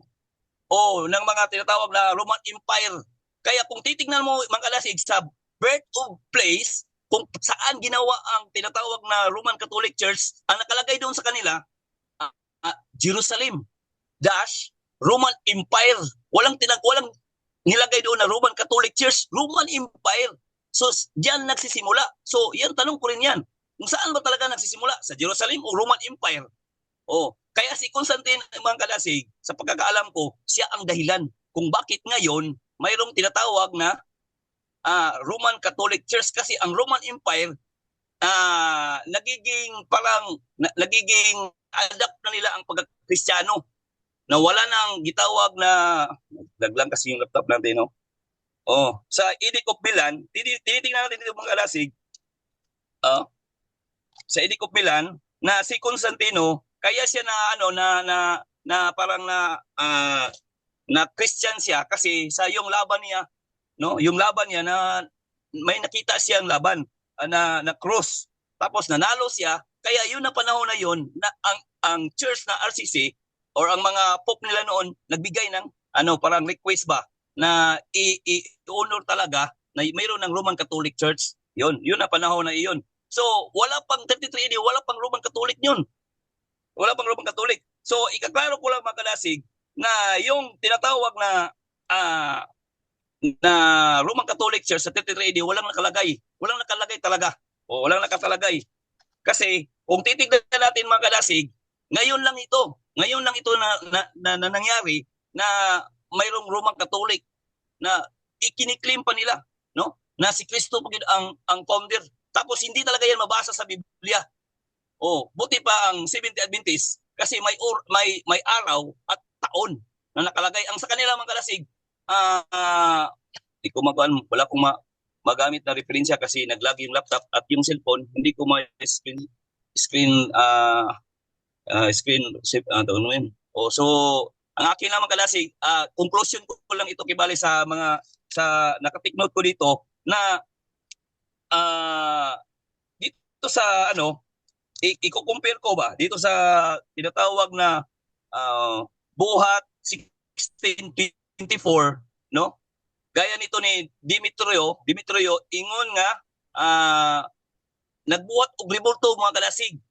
o ng mga tinatawag na Roman Empire. Kaya kung titingnan mo mga kalasig sa birth of place, kung saan ginawa ang tinatawag na Roman Catholic Church, ang nakalagay doon sa kanila, Jerusalem - Roman Empire. Walang nilagay doon na Roman Catholic Church, Roman Empire. So, diyan nagsisimula. So, yan, tanong ko rin yan. Kung saan ba talaga nagsisimula? Sa Jerusalem o Roman Empire? Kaya si Constantine, mga kalasig, sa pagkakaalam ko, siya ang dahilan kung bakit ngayon mayroong tinatawag na Roman Catholic Church, kasi ang Roman Empire nagiging adapt na nila ang pagkakristyano, na wala nang gitawag na daglang kasi yung laptop natin, no? Sa Edict of Milan, tinitingnan natin dito, mga kalasig, sa Edict of Milan, na si Constantino, kaya siya na parang na Christian siya kasi sa yung laban niya, no, yung laban niya na may nakita siyang laban na cross, tapos nanalo siya, kaya yun na panahon na yun na ang church na RCC or ang mga pope nila noon nagbigay ng parang request ba na i-honor talaga na mayroon ng Roman Catholic Church. Yun na panahon na iyon. So, wala pang 33 AD, wala pang Roman Catholic yun. Wala pang Roman Catholic. So, ikaklaro ko lang, mga kalasig, na yung tinatawag na Roman Catholic Church sa 33 AD, walang nakalagay. Walang nakalagay talaga. Walang nakatalagay. Kasi, kung titignan natin, mga kalasig, ngayon lang ito na nangyari na mayroong Roman Catholic na ikiniklaim pa nila, no? Na si Kristo ang founder. Tapos hindi talaga yan mabasa sa Biblia. Buti pa ang Seventh-day Adventist kasi may araw at taon na nakalagay. Ang sa kanila, mga kalasig, wala akong magamit na referensya kasi naglag yung laptop at yung cellphone, hindi ko screen so ang akin lang, mga kalasig, conclusion ko lang ito, kibali sa naka-take note ko dito na dito sa i-compare ko ba dito sa tinatawag na buhat 1624, no? Gaya nito ni Demetrio ingon nga nagbuhat og rebulto, mga kalasig.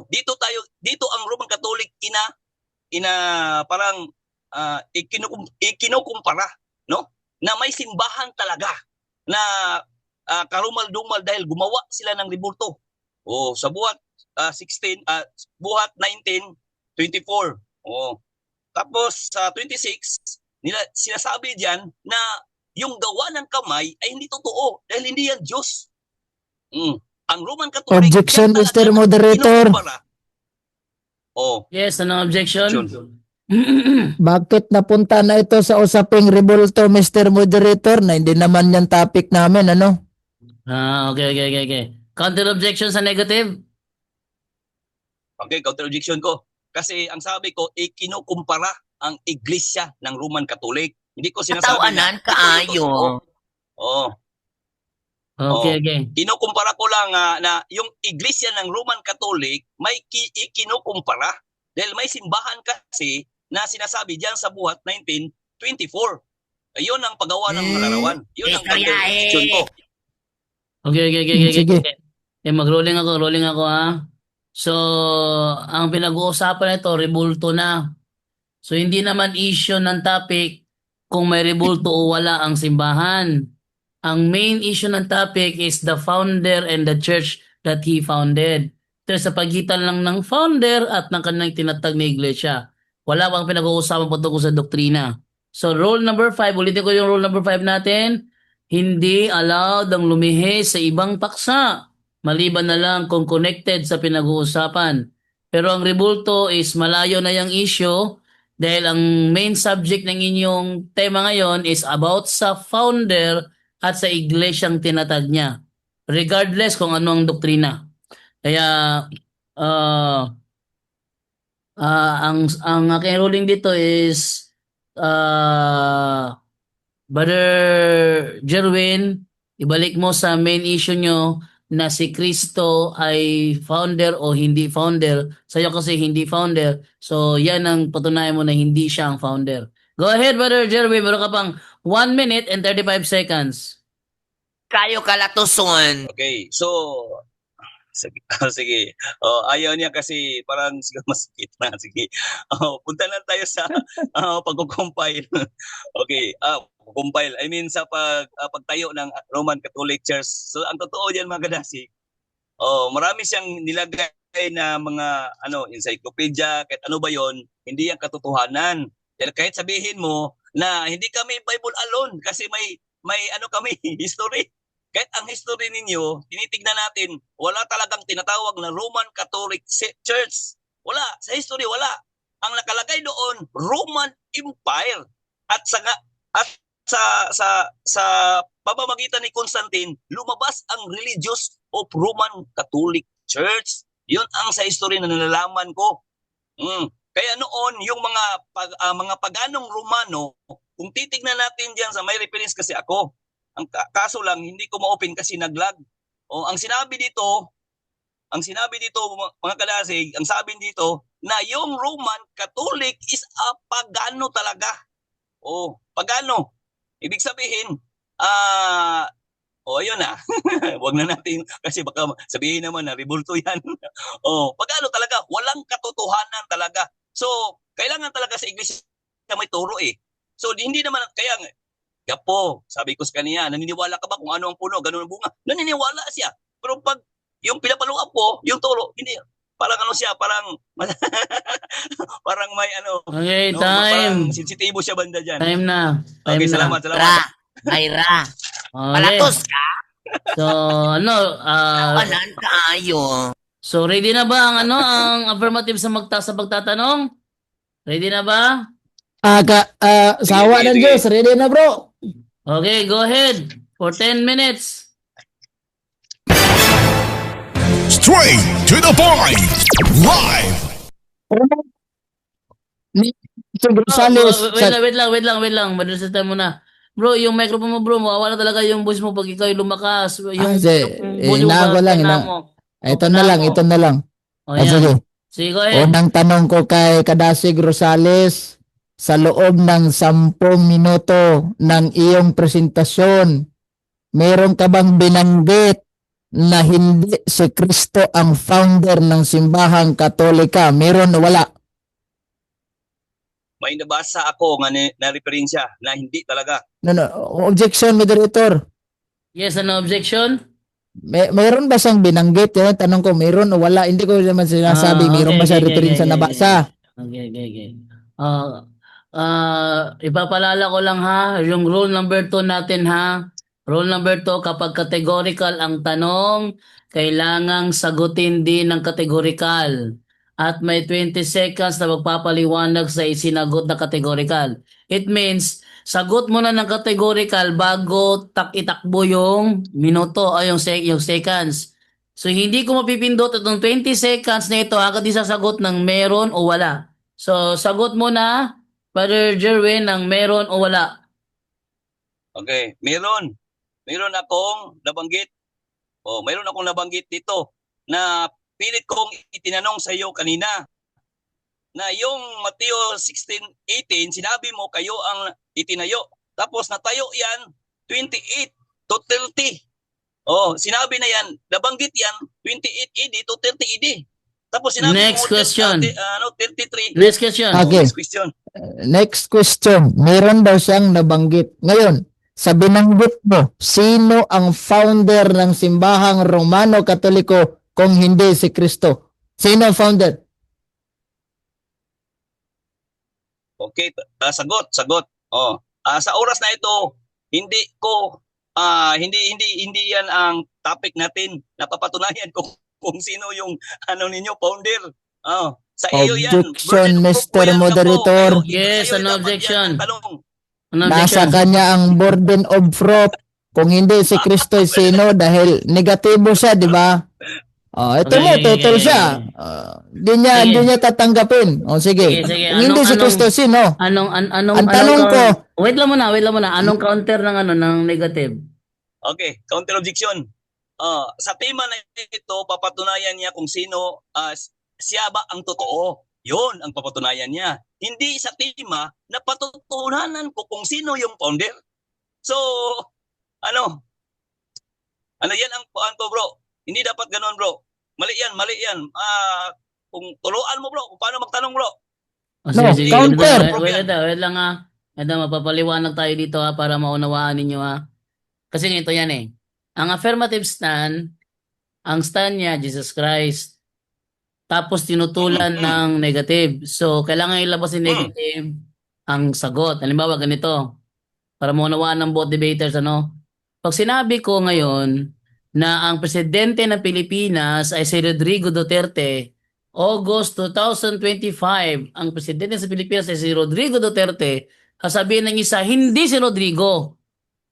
Dito ang Roman Catholic parang ikinukumpara, no? Na may simbahan talaga na karumal-dumal dahil gumawa sila ng rebulto. Sa buhat 1924. Tapos sa 26 nila sinasabi diyan na yung gawa ng kamay ay hindi totoo dahil hindi yan Diyos. Ang Roman Catholic, Objection, yan Mr. talaga Moderator. kinukumpara. Yes, anong objection? Bakit napunta na ito sa usaping rebulto, Mr. Moderator, na hindi naman yan topic namin, ano? Okay. Counter objection sa negative? Okay, counter objection ko. Kasi ang sabi ko, kinukumpara ang iglesia ng Roman Catholic. Hindi ko sinasabi Katawanan kaayo. Okay. Kinukumpara ko lang na yung iglesia ng Roman Catholic may kinukumpara dahil may simbahan kasi na sinasabi diyan sa buhat 1924. Ayun ang paggawa ng mga larawan. Yun ang counter-objection ko. Okay. Sige. Mag-rolling ako ha. So, ang pinag-uusapan nito, rebulto na. So, hindi naman issue ng topic kung may rebulto o wala ang simbahan. Ang main issue ng topic is the founder and the church that he founded. Ito sa pagitan lang ng founder at ng kanilang tinatag na iglesia. Wala bang pinag-uusapan patungkol sa doktrina. So rule number 5, ulitin ko yung rule number 5 natin. Hindi allowed ang lumihis sa ibang paksa. Maliban na lang kung connected sa pinag-uusapan. Pero ang rebulto is malayo na yung issue dahil ang main subject ng inyong tema ngayon is about sa founder at sa iglesyang tinatag niya. Regardless kung ano ang doktrina. Kaya ang aking ruling dito is Brother Jerwin, ibalik mo sa main issue nyo na si Kristo ay founder o hindi founder. Sa'yo kasi hindi founder. So yan ang patunayan mo na hindi siya ang founder. Go ahead, Brother Jerwin. Meron ka pang 1 minute and 35 seconds. Kayo kalatuson. Okay, so Sige. Sige. Ayaw niya kasi parang siguro masakit na. Sige. Punta na tayo sa pagko-compile. Okay. Compile. I mean sa pagtayo ng Roman Catholic Church. So ang totoo diyan mga kadasi, marami siyang nilagay na mga encyclopedia, kahit ano ba 'yon, hindi yan katotohanan. Dahil kahit sabihin mo na hindi kami Bible alone kasi may kami history. Kahit ang history ninyo, tinitignan natin, wala talagang tinatawag na Roman Catholic Church. Wala. Sa history, wala. Ang nakalagay doon, Roman Empire. At sa pamamagitan ni Constantine, lumabas ang Religious of Roman Catholic Church. Yun ang sa history na nalalaman ko. Kaya noon, yung mga paganong Romano, kung titignan natin diyan sa may reference kasi ako, ang kaso lang hindi ko ma-open kasi naglag. Ang sinabi dito mga kadasig, ang sabi dito na yung Roman Catholic is a pagano talaga. Pagano. Ibig sabihin, ayun na. Wag na natin kasi baka sabihin naman na rebulto yan. Pagano talaga, walang katotohanan talaga. So, kailangan talaga sa iglesia may turo eh. So, hindi naman kaya Gapo, sabi ko sa kanya, naniniwala ka ba kung ano ang puno, ganun ang bunga? Naniniwala siya. Pero pag yung pinapaluan po, yung turo, hindi. Parang siya, parang parang may Okay, parang time. sensitibo siya banda dyan. Time na. Okay, salamat. Mayra, Okay. palatos ka? So, Tawanan tayo. so ready na ba ang affirmative sa pagtatanong? Ready na ba? Sawa Sige, ng sige. Diyos. Ready na, bro? Okay, go ahead. For 10 minutes. Straight to the point. Live. Si Gonzales. Wait lang. Madalisan mo na. Bro, yung microphone mo, bro, mawawala talaga yung voice mo pag ikaw yung lumakas. Yung volume inago lang. mo. Ito na lang. O, Sige. yan. Sige, go ahead. Unang tanong ko kay Kadasig Rosales, sa loob ng 10 minuto ng iyong presentasyon, meron ka bang binanggit na hindi si Kristo ang founder ng simbahang Katolika? Meron o wala? May nabasa ako nga na referensya na hindi talaga. No. Objection, moderator. Yes, ano objection? Mayroon ba siyang binanggit? Yan ang tanong ko, meron o wala? Hindi ko naman sinasabi, meron ba siya referensya na basa? Okay. Ipapalala ko lang ha, yung rule number 2 natin ha. Rule number 2, kapag categorical ang tanong, kailangang sagutin din ng categorical. At may 20 seconds na magpapaliwanag sa isinagot na categorical. It means, sagot mo na ng categorical bago itakbo yung minuto o yung seconds. So, hindi ko mapipindot itong 20 seconds na ito hanggang di sasagot ng meron o wala. So, sagot mo na, Brother Jerwin, ng meron o wala. Okay, meron akong nabanggit. Mayroon akong nabanggit dito na pilit kong itinanong sa iyo kanina na yung Mateo 16:18, sinabi mo kayo ang itinayo. Tapos natayo yan 28 to 30. Sinabi na yan, nabanggit yan 28 AD to 30 AD. Tapos sinabi Next mo question. 33. Next question. Okay. Next question. Next question. Meron daw siyang nabanggit. Ngayon, sa binanggit mo, sino ang founder ng simbahang Romano Katoliko kung hindi si Kristo? Sino ang founder? Okay, sagot. Sa oras na ito, hindi yan ang topic natin. Napapatunayan ko kung sino yung ninyo founder. Sa iyo yan. Objection, Burden of proof Mr. ko yan, Moderator. Gapo. Yes, Kayo ano dapat objection? yan ang tanong. Ano Nasa objection? kanya ang burden of proof. Kung hindi si Kristo sino dahil negatibo siya, di ba? Ito Okay, mo, total okay. siya. Di niya tatanggapin. Sige. Sige. Kung hindi si Kristo sino? Ang tanong ko, Wait lang muna. Anong counter ng negative? Okay, counter objection. Sa tema na ito, papatunayan niya kung sino, siya ba ang totoo. Yun ang papatunayan niya. Hindi sa tema na patutunanan ko kung sino yung founder. So, yan ang puan ko, bro. Hindi dapat ganoon, bro. Mali yan, mali yan. Kung turuan mo bro, kung paano magtanong bro. Oh, No, sige, sige. counter. Wait lang ha. Mapapaliwanag tayo dito ha para maunawaan ninyo ha. Kasi ganito yan eh. Ang affirmative stand, ang stand niya, Jesus Christ. Tapos tinutulan ng negative. So, kailangan ilabas yung negative ang sagot. Halimbawa, ganito. Para maunawaan ng both debaters, ano? Pag sinabi ko ngayon na ang presidente ng Pilipinas ay si Rodrigo Duterte, August 2025, ang presidente sa Pilipinas ay si Rodrigo Duterte, sasabihin ng isa, hindi si Rodrigo.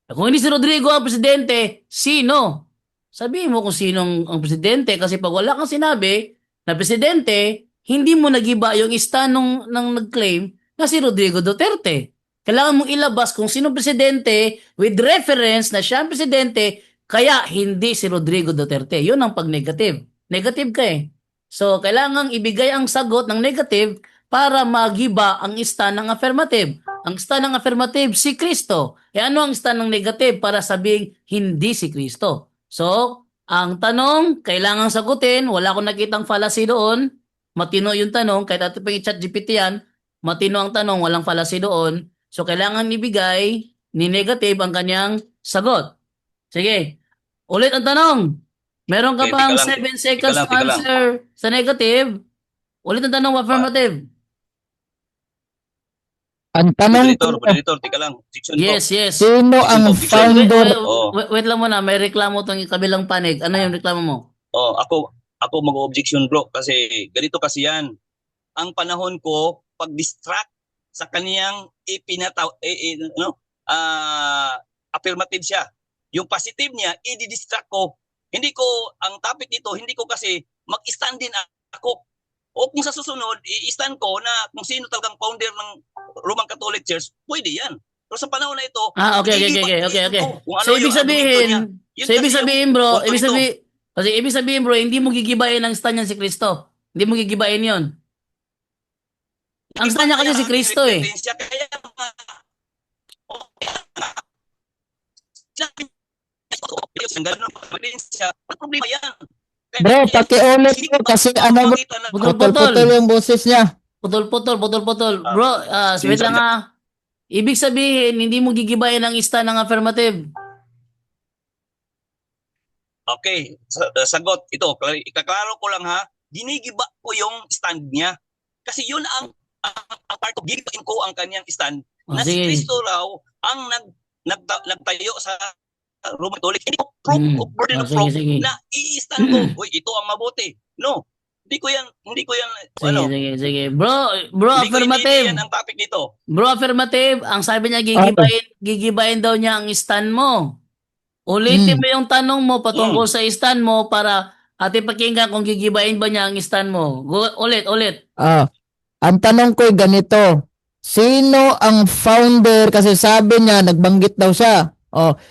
Kung hindi si Rodrigo ang presidente, sino? Sabihin mo kung sinong ang presidente kasi pag wala kang sinabi na presidente, hindi mo nagiba yung stand ng nag-claim na si Rodrigo Duterte. Kailangan mong ilabas kung sinong presidente with reference na siya ang presidente, kaya hindi si Rodrigo Duterte. Yun ang pag-negative. Negative ka eh. So, kailangang ibigay ang sagot ng negative para magiba ang stand ng affirmative. Ang stand ng affirmative, si Kristo. E ano ang stand ng negative para sabing hindi si Kristo? So, ang tanong, kailangang sagutin. Wala akong nakitang fallacy doon. Matino yung tanong. Kahit ato pang i-chat GPT yan, matino ang tanong, walang fallacy doon. So, kailangan ibigay ni negative ang kanyang sagot. Sige. Ulit ang tanong. Meron ka Okay, pang tika lang. 7 seconds to Tika lang. answer sa negative. Ulit ang tanong, affirmative. Ang tanong ko, Moderator, tika lang. Diction Yes, yes. sino ang Objection. founder? Wait lang muna, may reklamo tong kabilang panig. Ano yung reklamo mo? Ako mag-objection bro kasi ganito kasi yan. Ang panahon ko pag-distract sa kaniyang affirmative siya. Yung positive niya, i-distract ko. Hindi ko, ang topic dito, hindi ko kasi mag-stand din ako. O kung sa susunod, i-stand ko na kung sino talagang founder ng Roman Catholic Church, pwede yan. Pero sa panahon na ito, Okay. kung ano So, yung ibig argumento niya. sabihin, bro, punto nito. ibig sabihin, bro, hindi mo gigibayin ang stand niyan si Kristo. Hindi mo gigibayin yon. Ang stand niya kasi si Kristo eh. Kaya ganun ang ebidensya, may problema yan. Bro, pakiulit mo kasi ano bro, putol-putol yung boses niya. Putol. Bro, wait lang ha. Ibig sabihin, hindi mo gigibayin ang stand ng affirmative. Okay, sagot. Ito, ikaklaro ko lang ha. Ginigiba ko yung stand niya. Kasi yun ang part of gigibain ko ang kanyang stand. Na si Sige. Kristo raw ang nagtayo sa Roman Catholic. Hindi ko proof of burden of proof Sige. na i-stand ko. Uy, ito ang mabuti. No. Hindi ko yan, Sige. Bro, hindi affirmative. yan ang topic dito. Bro, affirmative. Ang sabi niya, gigibayin daw niya ang stand mo. Ulitin mo yung tanong mo patungkol sa stand mo para ating pakinggan kung gigibayin ba niya ang stand mo. Ulit. Ang tanong ko ay ganito. Sino ang founder? Kasi sabi niya, nagbanggit daw siya.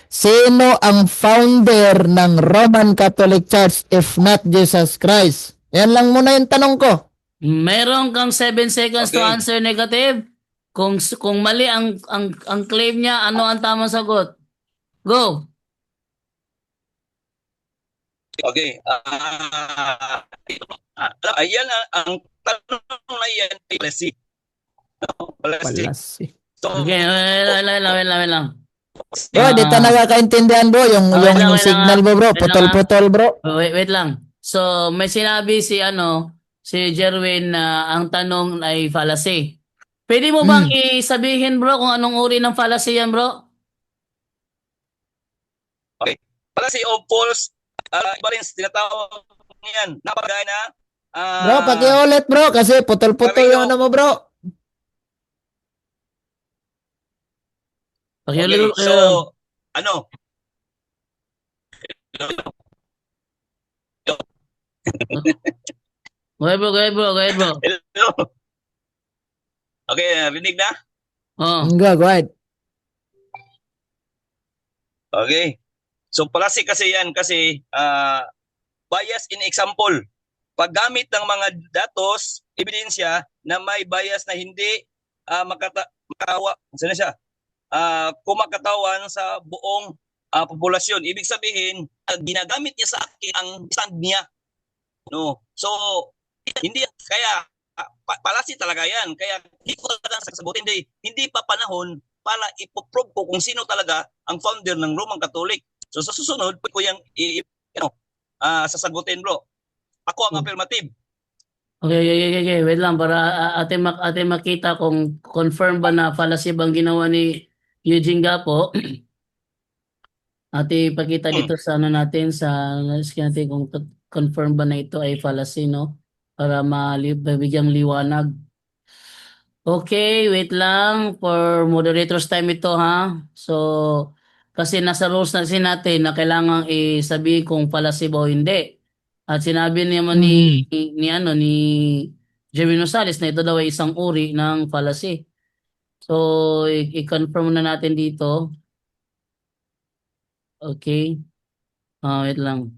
Sino ang founder ng Roman Catholic Church if not Jesus Christ? Yan lang muna yung tanong ko. Meron kang 7 seconds to Okay. answer negative. Kung mali ang claim niya, ano ang tamang sagot? Go. Okay. Ayan ang tanong na yan. Palasi. Palasi. So, Okay, wait lang. Bro, di ta nakakaintindihan bro. Yung wait lang, signal mo bro. wait lang, Putol-putol bro. Wait lang. So, may sinabi si Jerwin na ang tanong ay fallacy. Pwede mo bang isabihin bro kung anong uri ng fallacy yan bro? palasi o false, iba rin tinatawag niyan. Napagay na. Bro, pakiulit bro. Kasi putol-putol yung ano mo bro. Pakiulit, Okay, so, ano? Go ahead bro. Hello? Okay, rinig na? Go ahead. Okay. So, palasi kasi yan kasi bias in example. Paggamit ng mga datos, ebidensya na may bias na hindi kumakatawan sa buong populasyon. Ibig sabihin, ginagamit niya sa akin ang stand niya. No. So, hindi kaya palasi talaga yan. Kaya hindi ko talaga sasagutin. Hindi pa panahon para ipoprove ko kung sino talaga ang founder ng Roman Catholic. So sa susunod, ko yung sasagutin, bro. Ako ang affirmative. Okay. Wait lang para ate makita kung confirm ba na fallacy bang ginawa ni Eugene Gapo. Ate ipakita dito sa ano natin sa natin kung confirm ba na ito ay fallacy, no? Para mabigyang liwanag. Okay, wait lang for moderator's time ito, ha. So kasi nasa rules na kasi natin na kailangang isabihin kung fallacy ba o hindi. At sinabi naman ni Jeremy Rosales na ito daw ay isang uri ng fallacy. So i-confirm na natin dito. Okay. Wait lang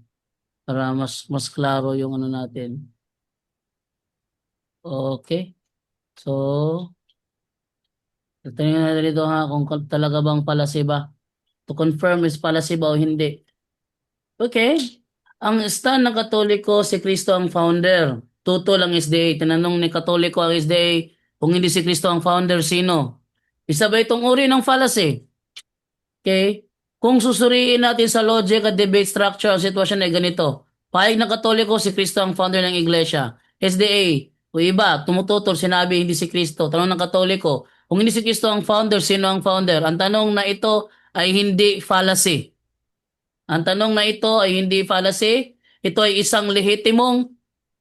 para mas klaro yung ano natin. Okay. So tingnan natin dito, ha, kung talaga bang fallacy ba. To confirm is fallacy ba o hindi. Okay. Ang stand ng Katoliko, si Kristo ang founder. Tutol ang SDA. Tinanong ni Katoliko ang SDA, kung hindi si Kristo ang founder, sino? Isa ba itong uri ng fallacy? Okay? Kung susuriin natin sa logic at debate structure, ang sitwasyon ay ganito. Pahig ng Katoliko, si Kristo ang founder ng Iglesia. SDA, o iba, tumututol, sinabi hindi si Kristo. Tanong ng Katoliko, kung hindi si Kristo ang founder, sino ang founder? Ang tanong na ito ay hindi fallacy. Ang tanong na ito ay hindi fallacy. Ito ay isang lehitimong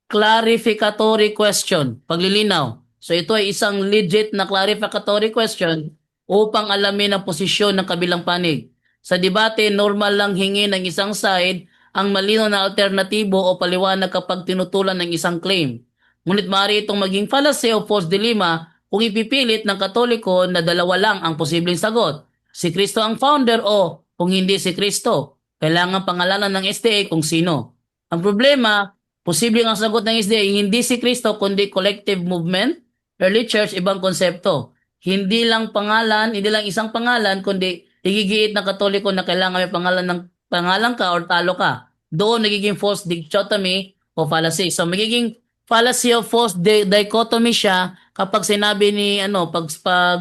clarificatory question. Paglilinaw. So ito ay isang legit na clarificatory question upang alamin ang posisyon ng kabilang panig. Sa debate, normal lang hingi ng isang side ang malinaw na alternatibo o paliwanag kapag tinutulan ng isang claim. Ngunit maaari itong maging fallacy o false dilemma kung ipipilit ng Katoliko na dalawa lang ang posibleng sagot. Si Kristo ang founder o kung hindi si Kristo. Kailangan pangalanan ng SDA kung sino. Ang problema, posibleng ang sagot ng SDA hindi si Kristo kundi collective movement, early church, ibang konsepto. Hindi lang isang pangalan kundi igigiit ng Katoliko na kailangan may pangalan ka or talo ka. Doon nagiging false dichotomy o fallacy. So magiging fallacy o false dichotomy siya kapag sinabi ni pag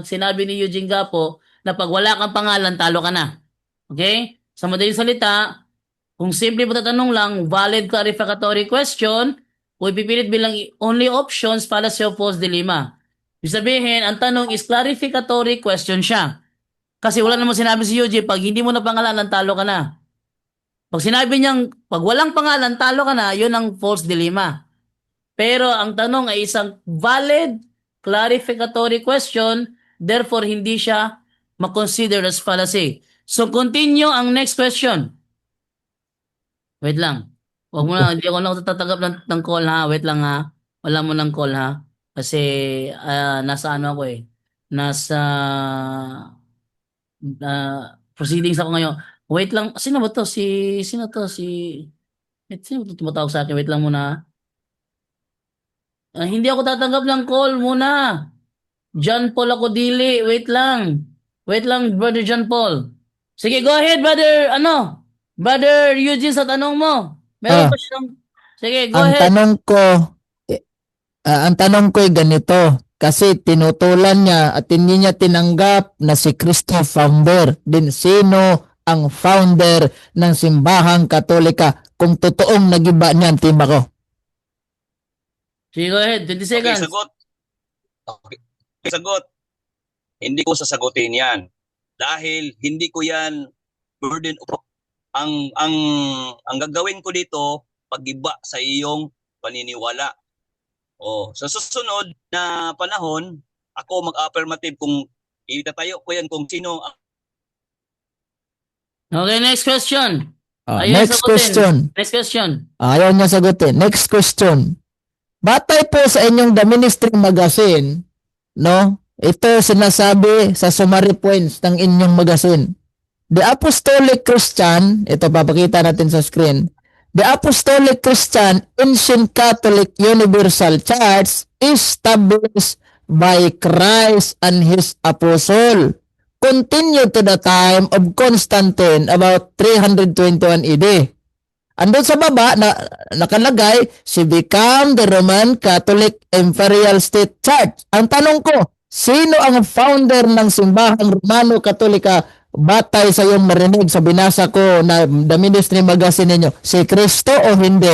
sinabi ni Eugene Gapo na pag wala kang pangalan talo ka na. Okay? Sa madaling salita, kung simple patatanong lang, valid clarificatory question, o ipipilit bilang only options, fallacy o false dilemma. Ibig sabihin, ang tanong is clarificatory question siya. Kasi wala namang sinabi si Eugene, pag hindi mo na pangalan, talo ka na. Pag sinabi niyang, pag walang pangalan, talo ka na, yun ang false dilemma. Pero ang tanong ay isang valid clarificatory question, therefore hindi siya makonsider as fallacy. So continue ang next question. Wait lang. Hindi ako na tatanggap ng call, ha. Wait lang, ha. Wala mo ng call, ha. Kasi nasa ako eh. Nasa proceedings ako ngayon. Wait lang. Sino ba to? Sino to? Sino to tumatawag sa akin? Wait lang muna. Hindi ako tatanggap ng call muna. John Paul ako dili. Wait lang. Wait lang, Brother John Paul. Sige, go ahead, Brother, Brother Eugene, sa tanong mo. Meron pa siyang... Sige, go ahead. Ang tanong ko ay ganito. Kasi tinutulan niya at hindi niya tinanggap na si Kristo founder. Din sino ang founder ng simbahang Katolika? Kung totoong nagiba niyan, timba ko. Sige, go ahead. 20 seconds. Okay, sagot. Hindi ko sasagutin yan. Dahil hindi ko yan burden of ang gagawin ko dito pag-iba sa iyong paniniwala. Sa susunod na panahon, ako mag-affirmative kung itatayo ko yan kung sino. Okay, next question. Next question. Next question. Ayaw niya sagutin. Next question. Batay po sa inyong The Ministry Magazine, no? Ito sinasabi sa summary points ng inyong magazine. The Apostolic Christian, ito papakita natin sa screen. The Apostolic Christian Ancient Catholic Universal Church established by Christ and His Apostle. Continued to the time of Constantine about 321 AD. Andun sa baba na nakalagay, she became the Roman Catholic Imperial State Church. Ang tanong ko, sino ang founder ng simbahang Romano Katolika batay sa iyong narinig sa binasa ko na The Ministry Magazine ninyo? Si Kristo o hindi?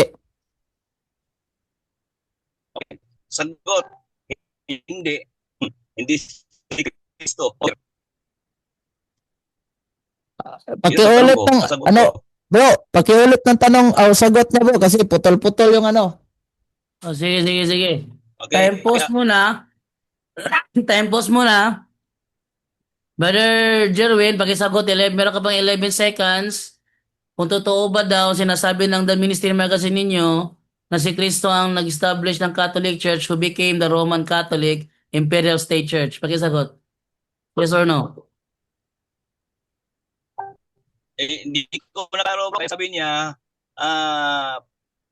Sagot, hindi. Hindi si Kristo. Pakiulit Yun ang tanong ko. ng Sagot ano, ko. bro, pakiulit ng tanong o sagot niya bro kasi putol-putol yung ano. Oh, sige, sige, sige. Okay. Time pause muna. Time pause muna. Brother Jerwin, pakisagot. Meron ka pang 11 seconds. Kung totoo ba daw sinasabi ng The Ministry Magazine ninyo na si Kristo ang nag-establish ng Catholic Church who became the Roman Catholic Imperial State Church? Pakisagot. Yes or no? Hindi ko nakalaro bro. Sabi niya,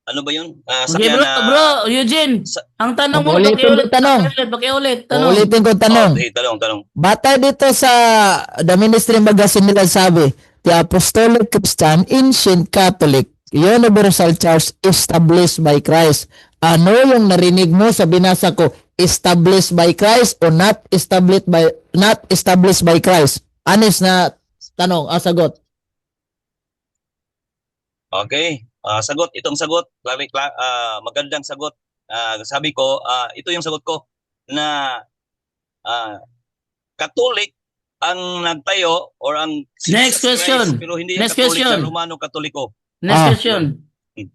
ano ba yun? Okay, bro, Eugene. Ang tanong mo, Ulitin ko tanong. pakiulit, tanong. Ulitin ko tanong. Tanong. Batay dito sa The Ministry Magazine nila sabi, the Apostolic Christian Ancient Catholic Universal Church established by Christ. Ano yung narinig mo sa binasa ko? Established by Christ o not established by Christ? Honest na tanong, sagot. Okay. Sagot, itong sagot, magandang sagot. Sabi ko, ito yung sagot ko na Catholic ang nagtayo or ang Next question. Pero hindi Next ang Catholic question. na Romano Katoliko. Next Ah. question.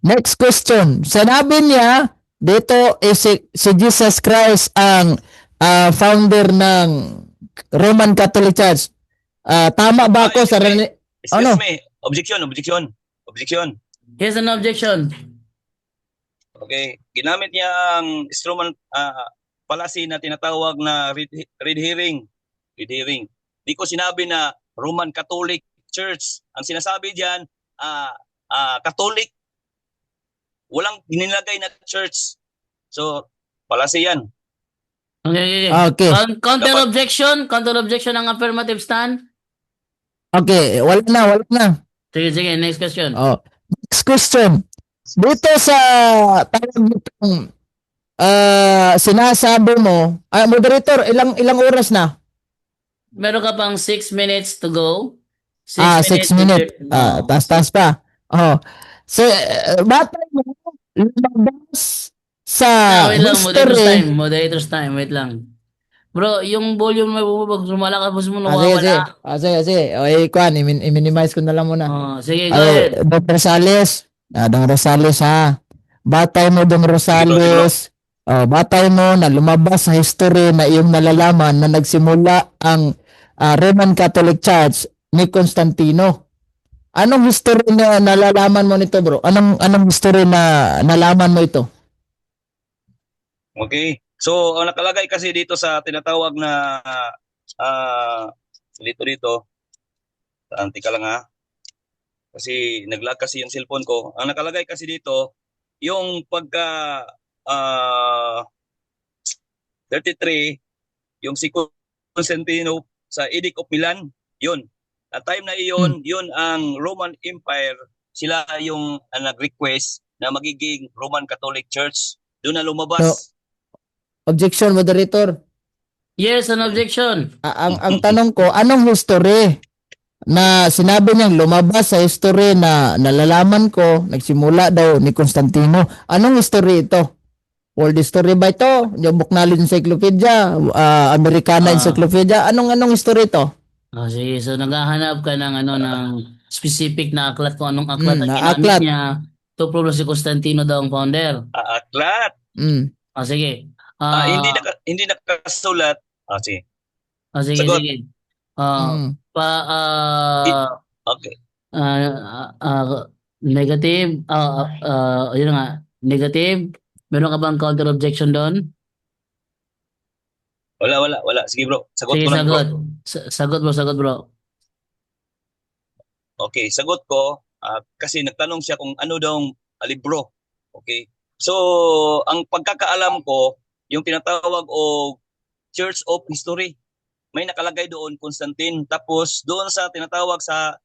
Next question. Sinabi niya dito si Jesus Christ ang founder ng Roman Catholic Church. Tama ba ako sa Excuse Ano? me. Objection. Here's an objection. Okay. Ginamit niya ang Stroman fallacy na tinatawag na red herring. Di ko sinabi na Roman Catholic Church. Ang sinasabi diyan, Catholic. Walang nilagay na church. So, fallacy yan. Okay. Okay. Counter objection ang affirmative stand. Okay, wala na. Sige, next question. Next question. Dito sa tawag nitong sinasabi mo, moderator, ilang oras na? Meron ka pang 6 minutes to go. 6 minutes. Taas pa. So, batay mo, lumabas sa history. Moderator's time. Wait lang. Bro, yung volume mo, pag lumalakas mo, Sige. nawawala. Sige. I-minimize ko na lang muna. Sige, go ahead. Dong Rosales. Dong Rosales ha. Batay mo Dong Rosales. Batay mo na lumabas sa history na iyong nalalaman na nagsimula ang Roman Catholic Church ni Constantino. Anong history na nalalaman mo nito, bro? Anong history na nalaman mo ito? Okay. So, ang nakalagay kasi dito sa tinatawag na dito. Anti ka lang ha. Kasi nag-lag kasi yung cellphone ko. Ang nakalagay kasi dito, yung pagka 33, yung si Constantino sa Edict of Milan, yun. At time na iyon, yun ang Roman Empire, sila yung nag-request na magiging Roman Catholic Church. Doon na lumabas. Objection, moderator. Yes, an objection. Ang tanong ko, anong history na sinabi niyang lumabas sa history na nalalaman ko, nagsimula daw ni Constantino? Anong history ito? World history ba ito? Yung Book Knowledge Encyclopedia, Americana Encyclopedia, anong history ito? Sige, so naghahanap ka ng ng specific na aklat kung anong aklat ang na ginamit aklat. niya to prove na si Constantino daw ang founder. Aklat. Sige. Hindi nakasulat. Sige. Sige, Sagot. sige. Okay. Negative. Yun nga. Negative. Meron ka bang counter objection doon? Wala. Sige bro. Sagot Sige, ko lang sagot. bro. Sagot bro. Okay, sagot ko kasi nagtanong siya kung ano daw ang libro. Okay. So, ang pagkakaalam ko, yung tinatawag o Church of History, may nakalagay doon Constantine. Tapos doon sa tinatawag sa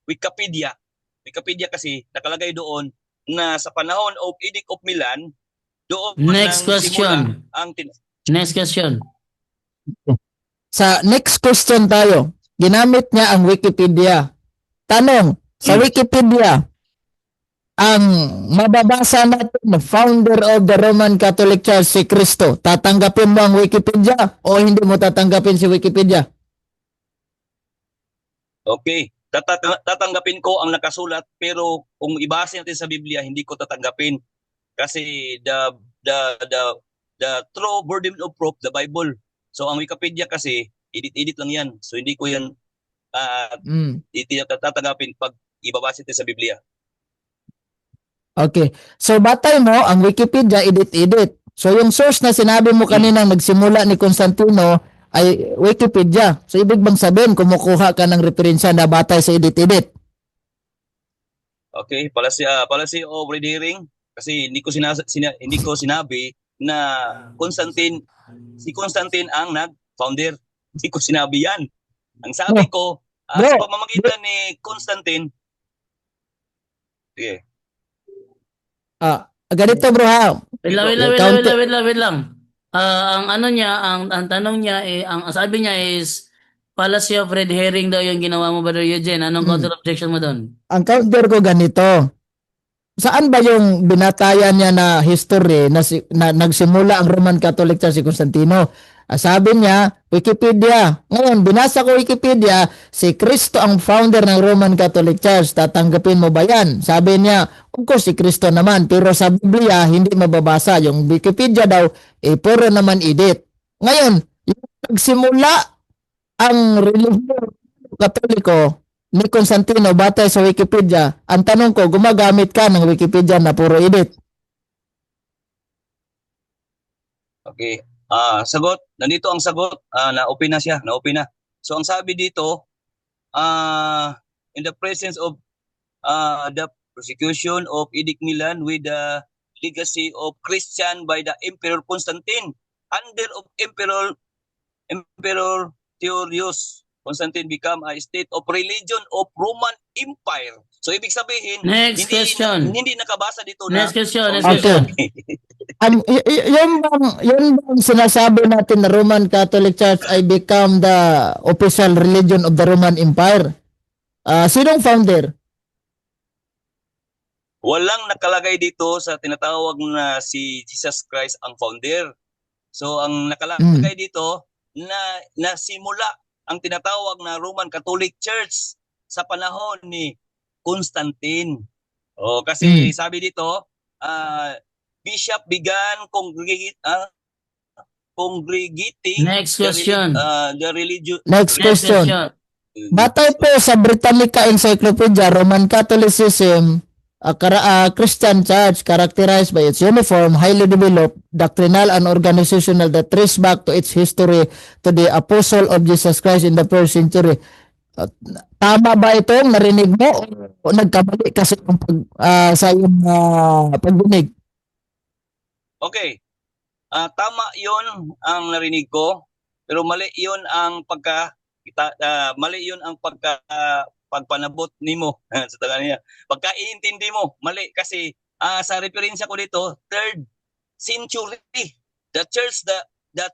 Wikipedia, Wikipedia kasi nakalagay doon na sa panahon of Edict of Milan, doon Next nang simula question. ang Next question. Sa next question tayo, ginamit niya ang Wikipedia. Tanong, sa Wikipedia, ang mababasa natin, founder of the Roman Catholic Church, si Kristo. Tatanggapin mo ang Wikipedia o hindi mo tatanggapin si Wikipedia? Okay, tatanggapin ko ang nakasulat, pero kung ibase natin sa Biblia, hindi ko tatanggapin kasi the true burden of proof, the Bible. So ang Wikipedia kasi edit lang yan. So hindi ko yan tatanggapin pag ibabase natin sa Biblia. Okay. So batay mo, ang Wikipedia, edit. So yung source na sinabi mo kanina nagsimula ni Constantino ay Wikipedia. So ibig bang sabihin, kumukuha ka ng referensya na batay sa edit? Okay, policy of red herring kasi hindi ko sinabi na si Constantine ang nag-founder. Hindi ko sinabi yan. Ang sabi ko, sa pamamagitan ni Constantine, sige. Ganito bro ha. Wait lang. Ang ano niya, ang tanong niya ang sabi niya is policy of red herring daw yung ginawa mo, Brother Eugene. Anong counter objection mo doon? Ang counter ko ganito. Saan ba yung binatayan niya na history na nagsimula ang Roman Catholic Church si Constantino? Sabi niya, Wikipedia. Ngayon, binasa ko Wikipedia, si Kristo ang founder ng Roman Catholic Church. Tatanggapin mo ba yan? Sabi niya, of course, si Kristo naman. Pero sa Biblia, hindi mababasa. Yung Wikipedia daw, puro naman edit. Ngayon, yung nagsimula ang relihiyon Katoliko ni Constantino batay sa Wikipedia, ang tanong ko, gumagamit ka ng Wikipedia na puro edit? Okay. Sagot. Nandito ang sagot. Na-open na siya. Na-open na. So, ang sabi dito, in the presence of the persecution of Edict Milan with the legacy of Christian by the Emperor Constantine, under of Emperor Theodosius, Constantine become a state of religion of Roman Empire. So, ibig sabihin, Next question. hindi nakabasa dito Next question. Yun bang sinasabi natin na Roman Catholic Church ay become the official religion of the Roman Empire? Sinong founder? Walang nakalagay dito sa tinatawag na si Jesus Christ ang founder. So ang nakalagay dito na simula ang tinatawag na Roman Catholic Church sa panahon ni Constantine. Kasi sabi dito, Bishop began congregating Next question. The religion. Next question. Batay po sa Britannica Encyclopedia, Roman Catholicism, Christian Church characterized by its uniform, highly developed, doctrinal and organizational that trace back to its history to the Apostle of Jesus Christ in the first century. Tama ba itong narinig mo o nagkamali kasi sa iyong pagdinig? Okay. Tama 'yon ang narinig ko, pero mali 'yon ang pagpanabot nimo sa Tagania. Pagkaiintindi mo, mali kasi sa referensya ko dito, 3rd century. The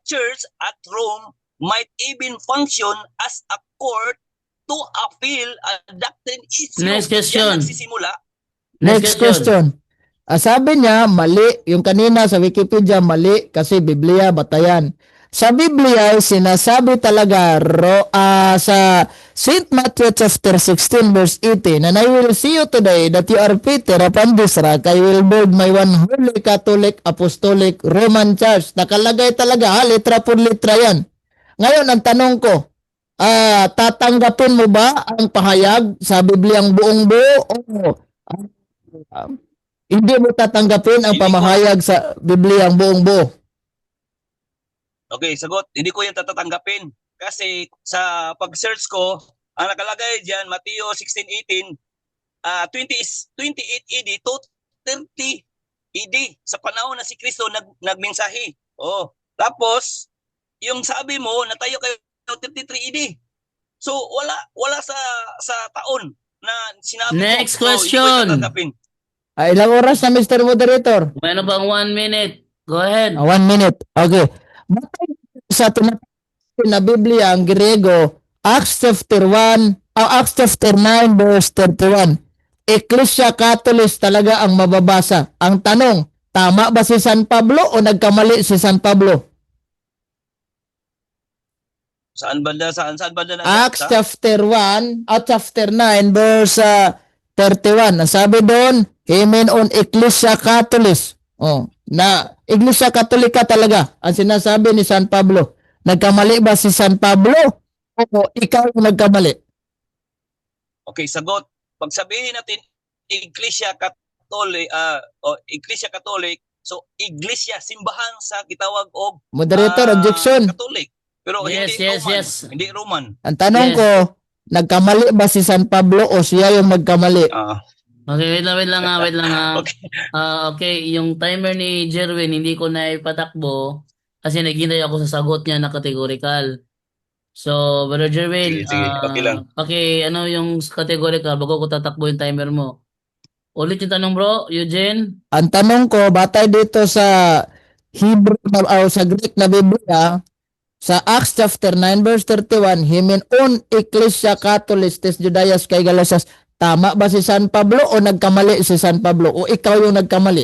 church at Rome might even function as a court to appeal a doctrine issue. Next question. Yan nagsisimula. Next question. Sabi niya, mali. Yung kanina sa Wikipedia, mali kasi Biblia, batayan. Sa Biblia, sinasabi talaga sa St. Matthew chapter 16 verse 18, "And I will see you today that you are Peter, upon this rock I will build my one holy Catholic, Apostolic, Roman Church." Nakalagay talaga, litra por litra yan. Ngayon, ang tanong ko, tatanggapin mo ba ang pahayag sa Bibliang buong buo o hindi mo tatanggapin ang pamahayag sa Biblia ang buong buo? Okay, sagot. Hindi ko yan tatanggapin. Kasi sa pag-search ko, ang nakalagay dyan, Mateo 16:18, 28 AD to 30 AD. Sa panahon na si Kristo nagmensahe. Tapos, yung sabi mo, natayo kayo 33 AD. So, wala sa taon. na sinabi Next ko. So, hindi ko question. itatanggapin. Ilang oras na, Mr. Moderator? Meron bang 1 minute? Go ahead. 1 minute. Okay. Batay sa tinatawag na Biblia, ang Griego, Acts chapter 1, Acts chapter 9, verse 31. Ecclesia Catholic talaga ang mababasa. Ang tanong, tama ba si San Pablo o nagkamali si San Pablo? Saan banda na? Acts chapter 1 at chapter 9 verse 31. Ang sabi doon, Amen on Ecclesia Catholic. Oh, na Iglesia Katolika talaga ang sinasabi ni San Pablo. Nagkamali ba si San Pablo o ikaw ang nagkamali? Okay, sagot. Pag sabihin natin Iglesia Catholic, Iglesia Catholic, so Iglesia, simbahan sa gitawag og Moderator, objection. Catholic. Pero Yes, hindi yes, Roman. yes. Hindi Roman. Ang tanong Yes. ko, nagkamali ba si San Pablo o siya yung nagkamali? Okay, wait lang ha. Okay. Okay, yung timer ni Jerwin, hindi ko na ipatakbo kasi naghintay ako sa sagot niya na categorical. So, Brother Jerwin, Sige, okay lang. ano yung categorical bago ko tatakbo yung timer mo. Ulit yung tanong bro, Eugene. Ang tanong ko, batay dito sa Hebrew o sa Greek na Biblia, sa Acts chapter 9 verse 31, Himen on Ecclesia Catholic tes Judaias kay Galatias, tama ba si San Pablo o nagkamali si San Pablo o ikaw yung nagkamali?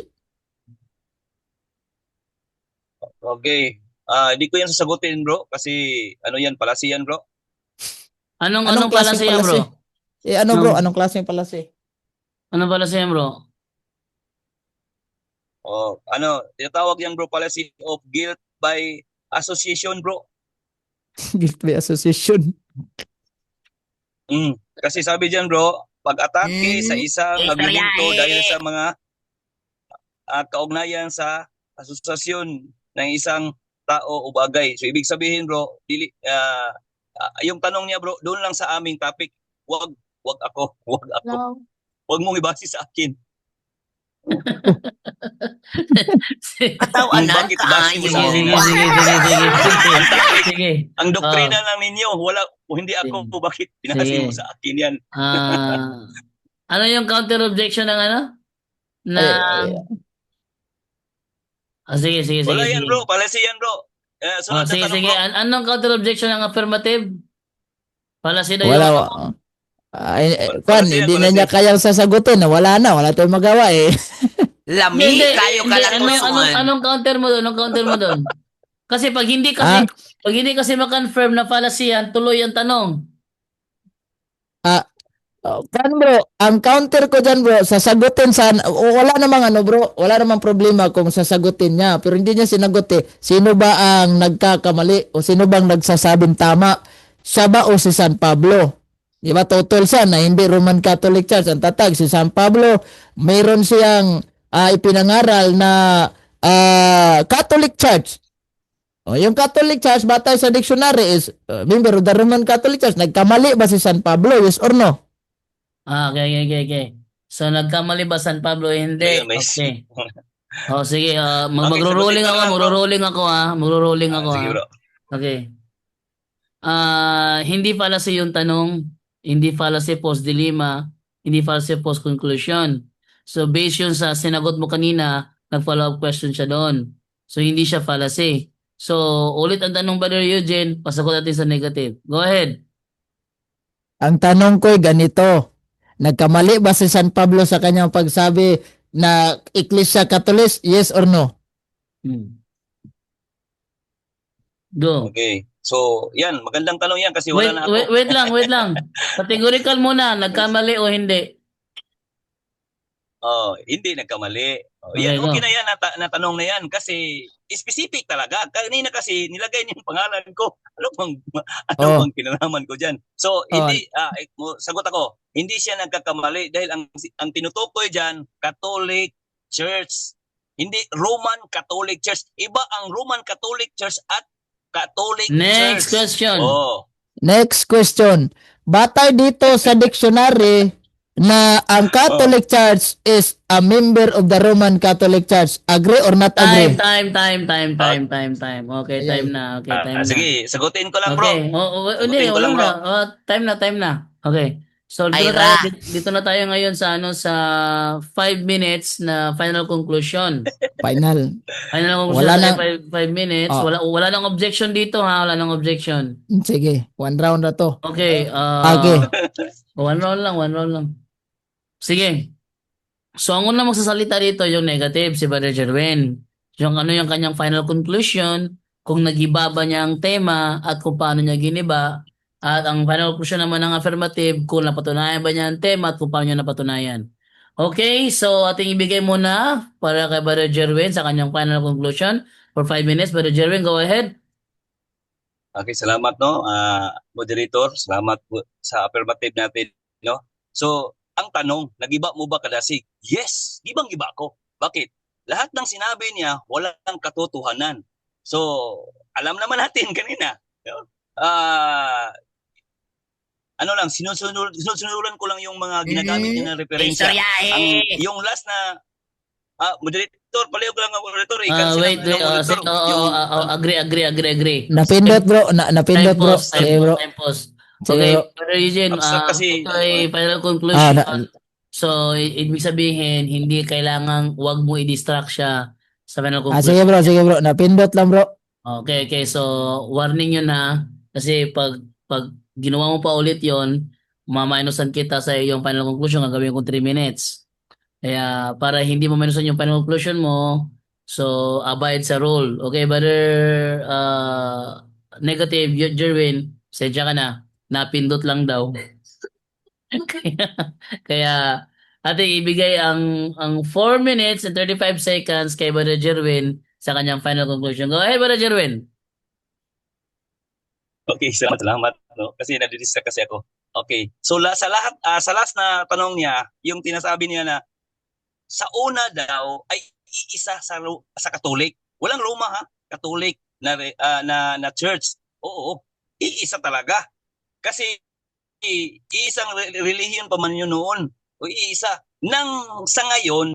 Okay. Hindi ko yan sasagutin, bro, kasi ano yan, palasi yan, bro. Anong klaseng palasi yan bro? Bro? Anong klaseng palasi? Anong palasi yan bro? Tinatawag yan, bro, policy of guilt by association, bro. Guilt by association. Kasi sabi diyan, bro, pag-atake sa isang argumento dahil sa mga kaugnayan sa asosasyon ng isang tao o bagay. So ibig sabihin, bro, yung tanong niya, bro, doon lang sa aming topic. Wag ako. Wag mong ibase sa akin. Katawan na Bakit base mo sa akin? Sige. Ang doktrina lang ninyo, hindi ako, bakit pinase mo Sige. sa akin yan? Ano yung counter objection ng ano? Sige. Wala yan, bro. Palasi yan, bro. Sunod na Sige. tanong, bro. Anong counter objection ng affirmative? Palasi daw Wala. yun. Hindi na niya kayang sasagutin. Wala tayong magawa eh. Lami kayo kalatusuan. Anong counter mo doon? Kasi pag hindi kasi ma-confirm na fallacy yan, tuloy ang tanong. Bro, ang counter ko dyan bro, sasagutin wala namang problema kung sasagutin niya, pero hindi niya sinagot eh. Sino ba ang nagkakamali o sino bang nagsasabing tama? Siya ba o si San Pablo? Di ba total siya na hindi Roman Catholic Church ang tatag. Si San Pablo, mayroon siyang ipinangaral na Catholic Church. O, yung Catholic Church, batay sa dictionary is member of the Roman Catholic Church. Nagkamali ba si San Pablo? Yes or no? Okay. So, nagkamali ba San Pablo? Hindi. May- Okay. Sige. sagutin Magro-rolling ko lang, bro. ako. Sige, bro. Okay. Hindi fallacy yung tanong. Hindi fallacy post dilemma. Hindi fallacy post conclusion. So, based yun sa sinagot mo kanina, nag-follow up question siya doon. So, hindi siya fallacy. So, ulit ang tanong, Brother Eugene, pasagot natin sa negative. Go ahead. Ang tanong ko ay ganito. Nagkamali ba si San Pablo sa kanyang pagsabi na Ecclesia Catholic? Yes or no? Go. Okay. So, yan. Magandang tanong yan kasi wala na ako. Wait lang. Categorical muna. Nagkamali o hindi? Hindi nagkamali. Okay, Yan, go. okay na yan, na tanong na yan kasi specific talaga. Kanina kasi nilagay niyo yung pangalan ko. Ano bang kinalaman ko dyan? So, hindi, sagot ako, hindi siya nagkakamali dahil ang tinutukoy dyan, Catholic Church. Hindi Roman Catholic Church. Iba ang Roman Catholic Church at Catholic Next Church. question. Next question. Batay dito sa dictionary na ang Catholic Church is a member of the Roman Catholic Church. Agree or not agree? Time. Okay, time na. Okay, time na. Sige, sagutin ko lang, bro. Okay. Hindi, Sagutin ko wala lang, na. Time na. Okay. So Ira. dito na tayo ngayon sa sa 5 minutes na final conclusion. Final. Final conclusion Wala tayo na. 5 minutes. Oh, Wala nang objection dito ha, wala nang objection. sige, one round na to. Okay, Okay. one round lang. Sige. So ang unang magsasalita dito yung negative si Brother Jerwin. Yung yung kanyang final conclusion, kung nagiba ba niya ang tema at kung paano niya giniba. At ang final conclusion naman ng affirmative, kung napatunayan ba niya ang tema at kung paano niya napatunayan. Okay, so ating ibigay muna para kay Brother Jerwin sa kanyang final conclusion for 5 minutes. Brother Jerwin, go ahead. Okay, salamat no, moderator. Salamat po sa affirmative natin, no. So, ang tanong, nagiba mo ba kadasig? Yes, gibang-giba ako. Bakit? Lahat ng sinabi niya walang katotohanan. So, alam naman natin kanina, no? Ano lang, sinusunuran ko lang yung mga ginagamit niya na referensya. Istoryahe. Yung last na moderator, palihog lang ako, moderator. Wait, agree. Napindot bro, napindot bro. Sige bro. Time pause. Sige, Okay, bro. Brother Eugene, Abstract kasi- ito ay final conclusion. Ah, So, ibig sabihin, hindi kailangang wag mo i-distract siya sa final sige conclusion. bro, napindot lang bro. Okay. So, warning yun na. Kasi pag ginawa mo pa ulit yon, mamaminusan kita sa iyong final conclusion, gagawin ko 3 minutes. Kaya, para hindi mo minusan yung final conclusion mo, so, abide sa rule. Okay, brother, negative, Jerwin, sedya ka na. Napindot lang daw. kaya ating ibigay ang 4 minutes and 35 seconds kay Brother Jerwin sa kanyang final conclusion. Go ahead, Brother Jerwin. Okay, salamat. No? Kasi nadidistract kasi ako. Okay. So sa lahat sa last na tanong niya, yung tinasabi niya na sa una daw ay iisa sa Katolik. Walang Roma ha, Katolik na church. Oo, iisa talaga. Kasi iisang relihiyon pa man yun noon. O iisa. Sa ngayon,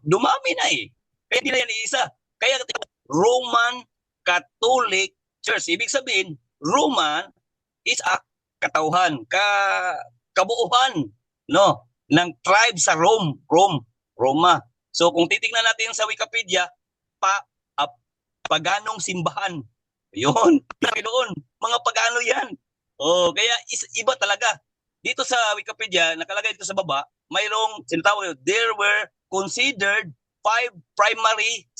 dumami na eh. Kaya hindi na yan iisa. Kaya Roman Catholic Church. Ibig sabihin, Roman is a katauhan, kabuuhan, no, ng tribe sa Roma. So kung titingnan natin sa Wikipedia, paganong simbahan. Yun, doon, mga pagano yan. Oh, kaya iba talaga. Dito sa Wikipedia, nakalagay dito sa baba, mayroong sinatawag, there were considered 5 primary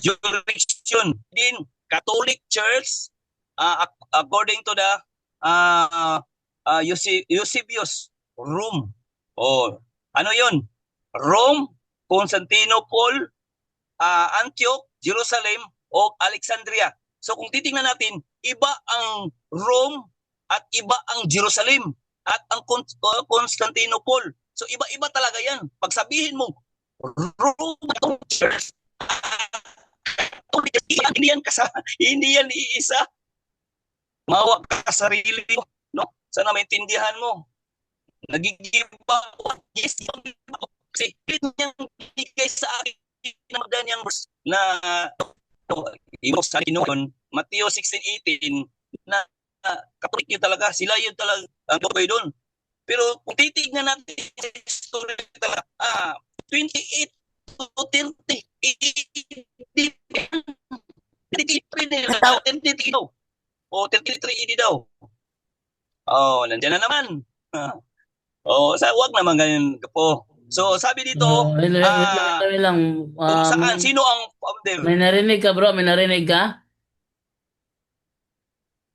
jurisdiction in Catholic Church according to the Eusebius Rome. Oh, ano 'yon? Rome, Constantinople, Antioch, Jerusalem o Alexandria. So kung titingnan natin, iba ang Rome at iba ang Jerusalem at ang Constantinople. So iba-iba talaga 'yan. Pag sabihin mo Rome Church, hindi yan iisa. Mawa ka sa sarili mo, no? Sana maintindihan mo. Nagigiba ako. Yes, kasi niyang bigay sa akin ng verse na imo sa noon, Mateo 16:18 na Katolik yun talaga, sila yun talaga ang gawin doon. Pero kung titignan natin story talaga, 28 to 30 daw. O 33 daw. Oh, nandiyan na naman. Wag naman ganyan po. So sabi dito, wait lang. kung saan, sino ang founder? May narinig ka, bro? May narinig ka?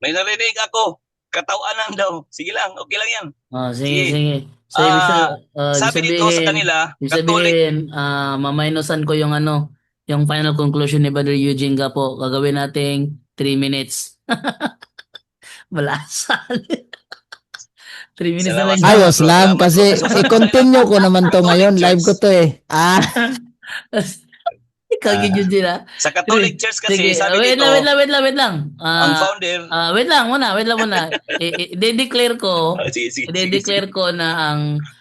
May narinig ako. Katawanan daw. Sige lang, okay lang yan. Sige. So, sabi dito sa kanila, Catholic, maminusan ko yung yung final conclusion ni Brother Eugene Gapo. Gagawin nating 3 minutes. Balasan. 3 minutes na lang. Ayos lang kasi i-continue ko naman to ngayon. Live ko to eh. Ikaw Eugene ha. Sa Catholic Church kasi, Sige. sabi Wait dito, lang. ang founder, Wait lang muna. I-declare ko. sige. I-declare ko na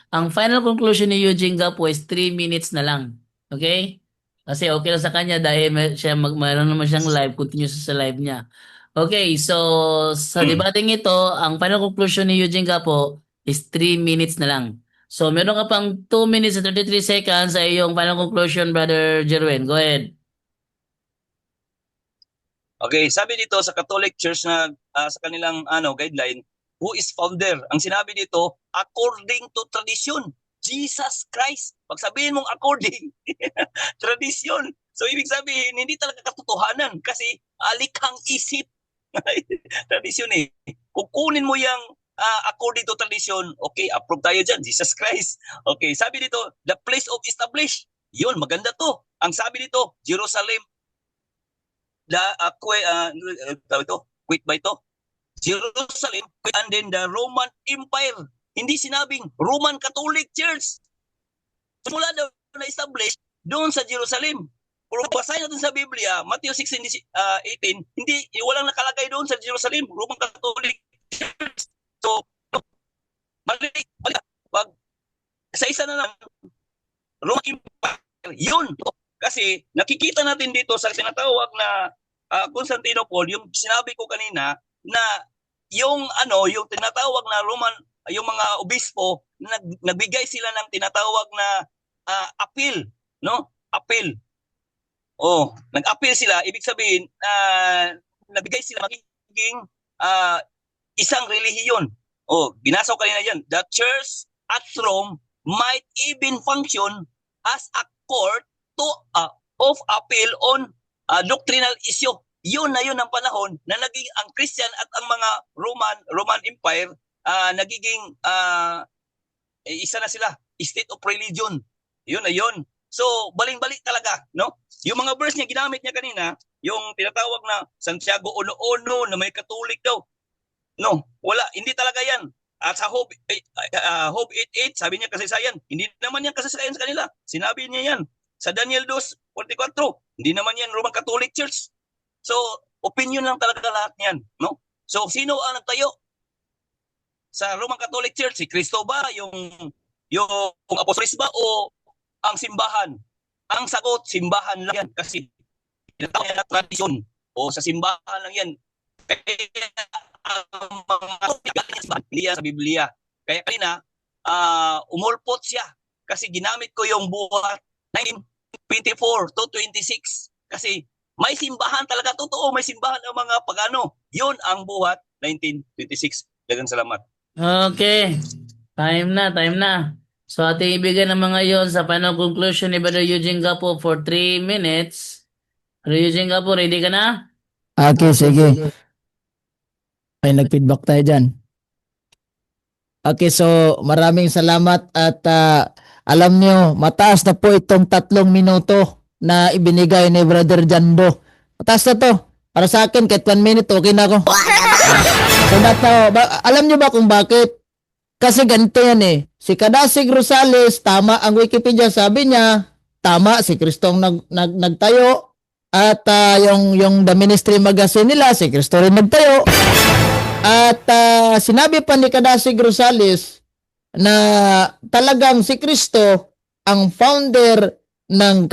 ang final conclusion ni Eugene Gapo is 3 minutes na lang. Okay? Kasi okay lang sa kanya dahil mayroon naman siyang live, continuous sa live niya. Okay, so sa debating ito, ang final conclusion ni Eugene Gapo, is 3 minutes na lang. So, meron ka pang 2 minutes and 33 seconds sa iyong final conclusion, Brother Jerwin. Go ahead. Okay, sabi dito sa Catholic Church na sa kanilang guideline, who is founder? Ang sinabi dito, according to tradition, Jesus Christ. Pag sabihin mong according, tradition. So ibig sabihin, hindi talaga katotohanan kasi alikhang isip. Tradition eh. Kung kunin mo yung according to tradition, okay, approve tayo dyan, Jesus Christ. Okay, sabi dito, the place of establish. Yun, maganda to. Ang sabi dito, Jerusalem, quit ba ito? Jerusalem and then the Roman Empire. Hindi sinabing Roman Catholic Church. Mula daw na-establish doon sa Jerusalem. Pero basahin natin sa Biblia, Matthew 16:18, hindi, walang nakalagay doon sa Jerusalem, Roman Catholic Church. So, mali. Pag sa isa na lang, Roman Empire, yun. Kasi nakikita natin dito sa tinatawag na Constantinople, yung sinabi ko kanina na yung tinatawag na Roman, yung mga obispo, nagbigay sila ng tinatawag na appeal, no? Appeal. Oh, nag-appeal sila, ibig sabihin nabigay sila magiging isang relihiyon. Oh, binasa ko kanina yan. The church at Rome might even function as a court of appeal on doctrinal issue. Yun ang panahon na naging ang Christian at ang mga Roman Empire nagiging isa na sila, state of religion. Yun na yun. So, baling-balik talaga, no? Yung mga verse niya, ginamit niya kanina, yung tinatawag na Santiago 1:1 na may Katolik daw. No, wala, hindi talaga yan. At sa Hope 8:8, sabi niya kasaysayan. Hindi naman yan kasaysayan sa kanila. Sinabi niya yan. Sa Daniel 2:44, hindi naman yan Roman Catholic Church. So, opinion lang talaga lahat niyan, no? So, sino ang nagtayo sa Roman Catholic Church? Si Kristo ba? Yung apostoles ba? O ang simbahan? Ang sagot, simbahan lang yan. Kasi, tinatawag yan na tradisyon. O sa simbahan lang yan. Kaya, ang mga hindi yan sa Biblia. Kaya kanina, umulpot siya. Kasi ginamit ko yung buhat 1924 to 26. Kasi, may simbahan talaga, totoo, may simbahan ang mga pagano. Yun ang buhat 1926. Dagang salamat. Okay. Time na. So, ating ibigay naman ngayon sa final conclusion ni Brother Eugene Gapo for 3 minutes. Brother Eugene Gapo, ready ka na? Okay, sige. Ay, nag-feedback tayo dyan. Okay, so maraming salamat at alam nyo, mataas na po itong 3 minuto na ibinigay ni Brother Jando. Mataas na to. Para sa akin, kahit 1 minute, okay na ako. So, alam nyo ba kung bakit? Kasi ganito yan eh. Si Kadasig Rosales, tama ang Wikipedia, sabi niya, tama, si Kristong nagtayo. At yung The Ministry Magazine nila, si Kristo rin nagtayo. At sinabi pa ni Kadasig Rosales na talagang si Kristo ang founder ng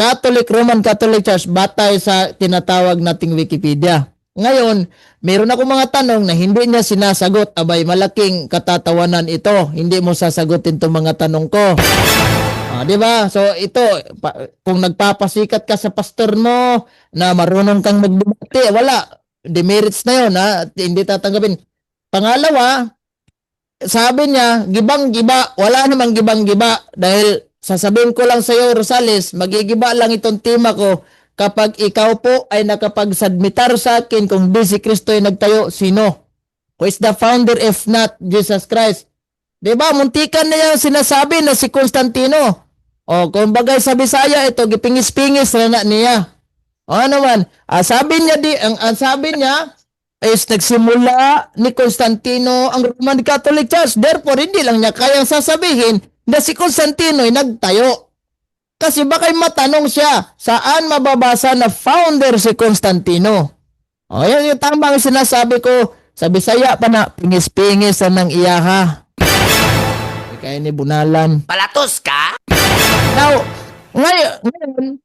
Roman Catholic Church batay sa tinatawag nating Wikipedia. Ngayon, meron ako mga tanong na hindi niya sinasagot. Abay, malaking katatawanan ito. Hindi mo sasagutin itong mga tanong ko. Di ba? So, ito, kung nagpapasikat ka sa pastor mo na marunong kang magdumati, wala. Demerits na yun, ha? Hindi tatanggapin. Pangalawa, sabi niya, gibang-giba. Wala namang gibang-giba. Dahil, sasabihin ko lang sa iyo, Rosales, magigiba lang itong tema ko kapag ikaw po ay nakapagsadmitar sa akin kung di si Kristo ay nagtayo, sino? Who is the founder if not Jesus Christ? Diba? Muntikan na yung sinasabi na si Constantino. O, kung bagay sa Bisaya, ito, gipingis-pingis na niya. O, ano man? Sabi niya is nagsimula ni Constantino ang Roman Catholic Church. Therefore, hindi lang niya kayang sasabihin na si Constantino ay nagtayo. Kasi baka matanong siya, saan mababasa na founder si Constantino? O, yan yung tamang sinasabi ko sa Bisaya pa na, pingis-pingis na ng iyaha. Kaya ni Bunalan. Palatos ka? Now, ngayon,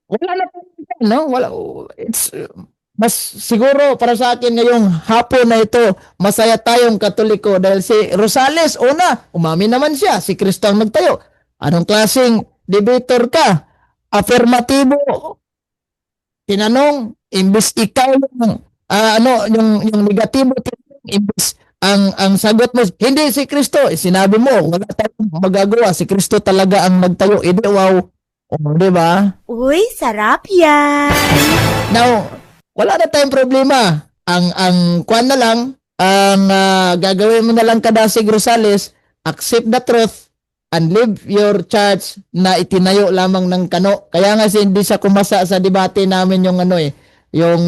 wala na po, no? Wala, it's mas siguro para sa akin ngayong hapon na ito, masaya tayong Katoliko dahil si Rosales, una, umamin naman siya, si Kristo ang nagtayo. Anong klaseng debater ka? Affirmatibo. Tinanong, imbis ikaw yung, yung negatibo, imbis ang sagot mo, hindi si Kristo. Sinabi mo, wala tayong magagawa. Si Kristo talaga ang nagtayo. Hindi, wow. O, di ba? Uy, sarap yan! Now, wala na tayong problema. Ang kwan na lang, ang gagawin mo na lang kada si Rosales, accept the truth and leave your church na itinayo lamang ng kano. Kaya nga hindi siya kumasa sa debate namin yung yung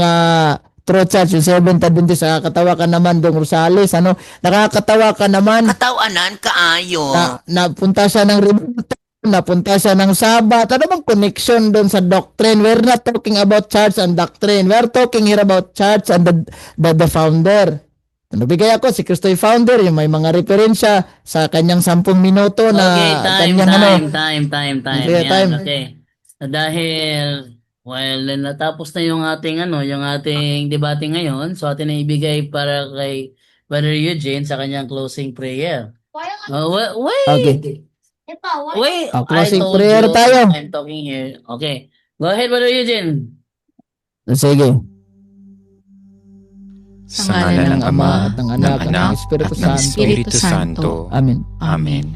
True Church, yung Seventh Adventist. Nakakatawa ka naman dong Rosales, nakakatawa ka naman. Katawanan kaayo. Napunta siya ng remote, napunta siya ng Sabat. Ano bang connection doon sa doctrine? We're not talking about church and doctrine. We're talking here about church and the founder. Nabigay ako, si Kristo yung founder, yung may mga referensya sa kanyang 10 minuto na Okay, kanyang time. Okay, Yan, time. okay. Dahil, well, natapos na yung ating debate ngayon. So, atin na ibigay para kay Brother Eugene sa kanyang closing prayer. Wait. Okay. Wait. Closing I told prayer you, tayo. I'm talking here. Okay. Go ahead, Brother Eugene. Sige. Sa ngalan ng Ama, At ng ng Anak, at ng Anak, Espiritu at ng Santo. Espiritu Santo. Amen. Amen.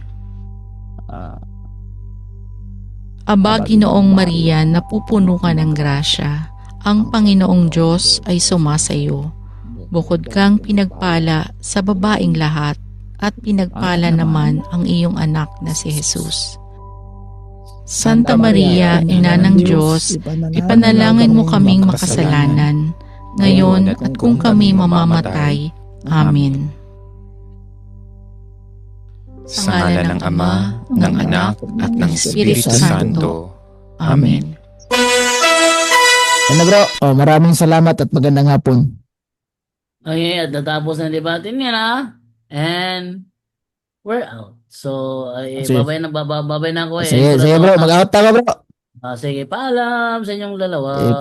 Aba, Ginoong Maria, napupuno ka ng grasya. Ang Panginoong Diyos ay sumasayo. Bukod kang pinagpala sa babaing lahat, at pinagpala naman ang iyong anak na si Jesus. Santa Maria, Ina ng Diyos, ipanalangin mo kaming makasalanan, ngayon at kung kami mamamatay. Amen. Sa ngalan ng Ama, ng Anak, at ng Espiritu Santo. Amen. Ano bro? Maraming salamat at magandang hapon. Okay, at natapos na debate nila. And we're out. So, Sige. babay na ako. Sige bro, mag-out tayo bro. Sige, paalam sa inyong dalawa.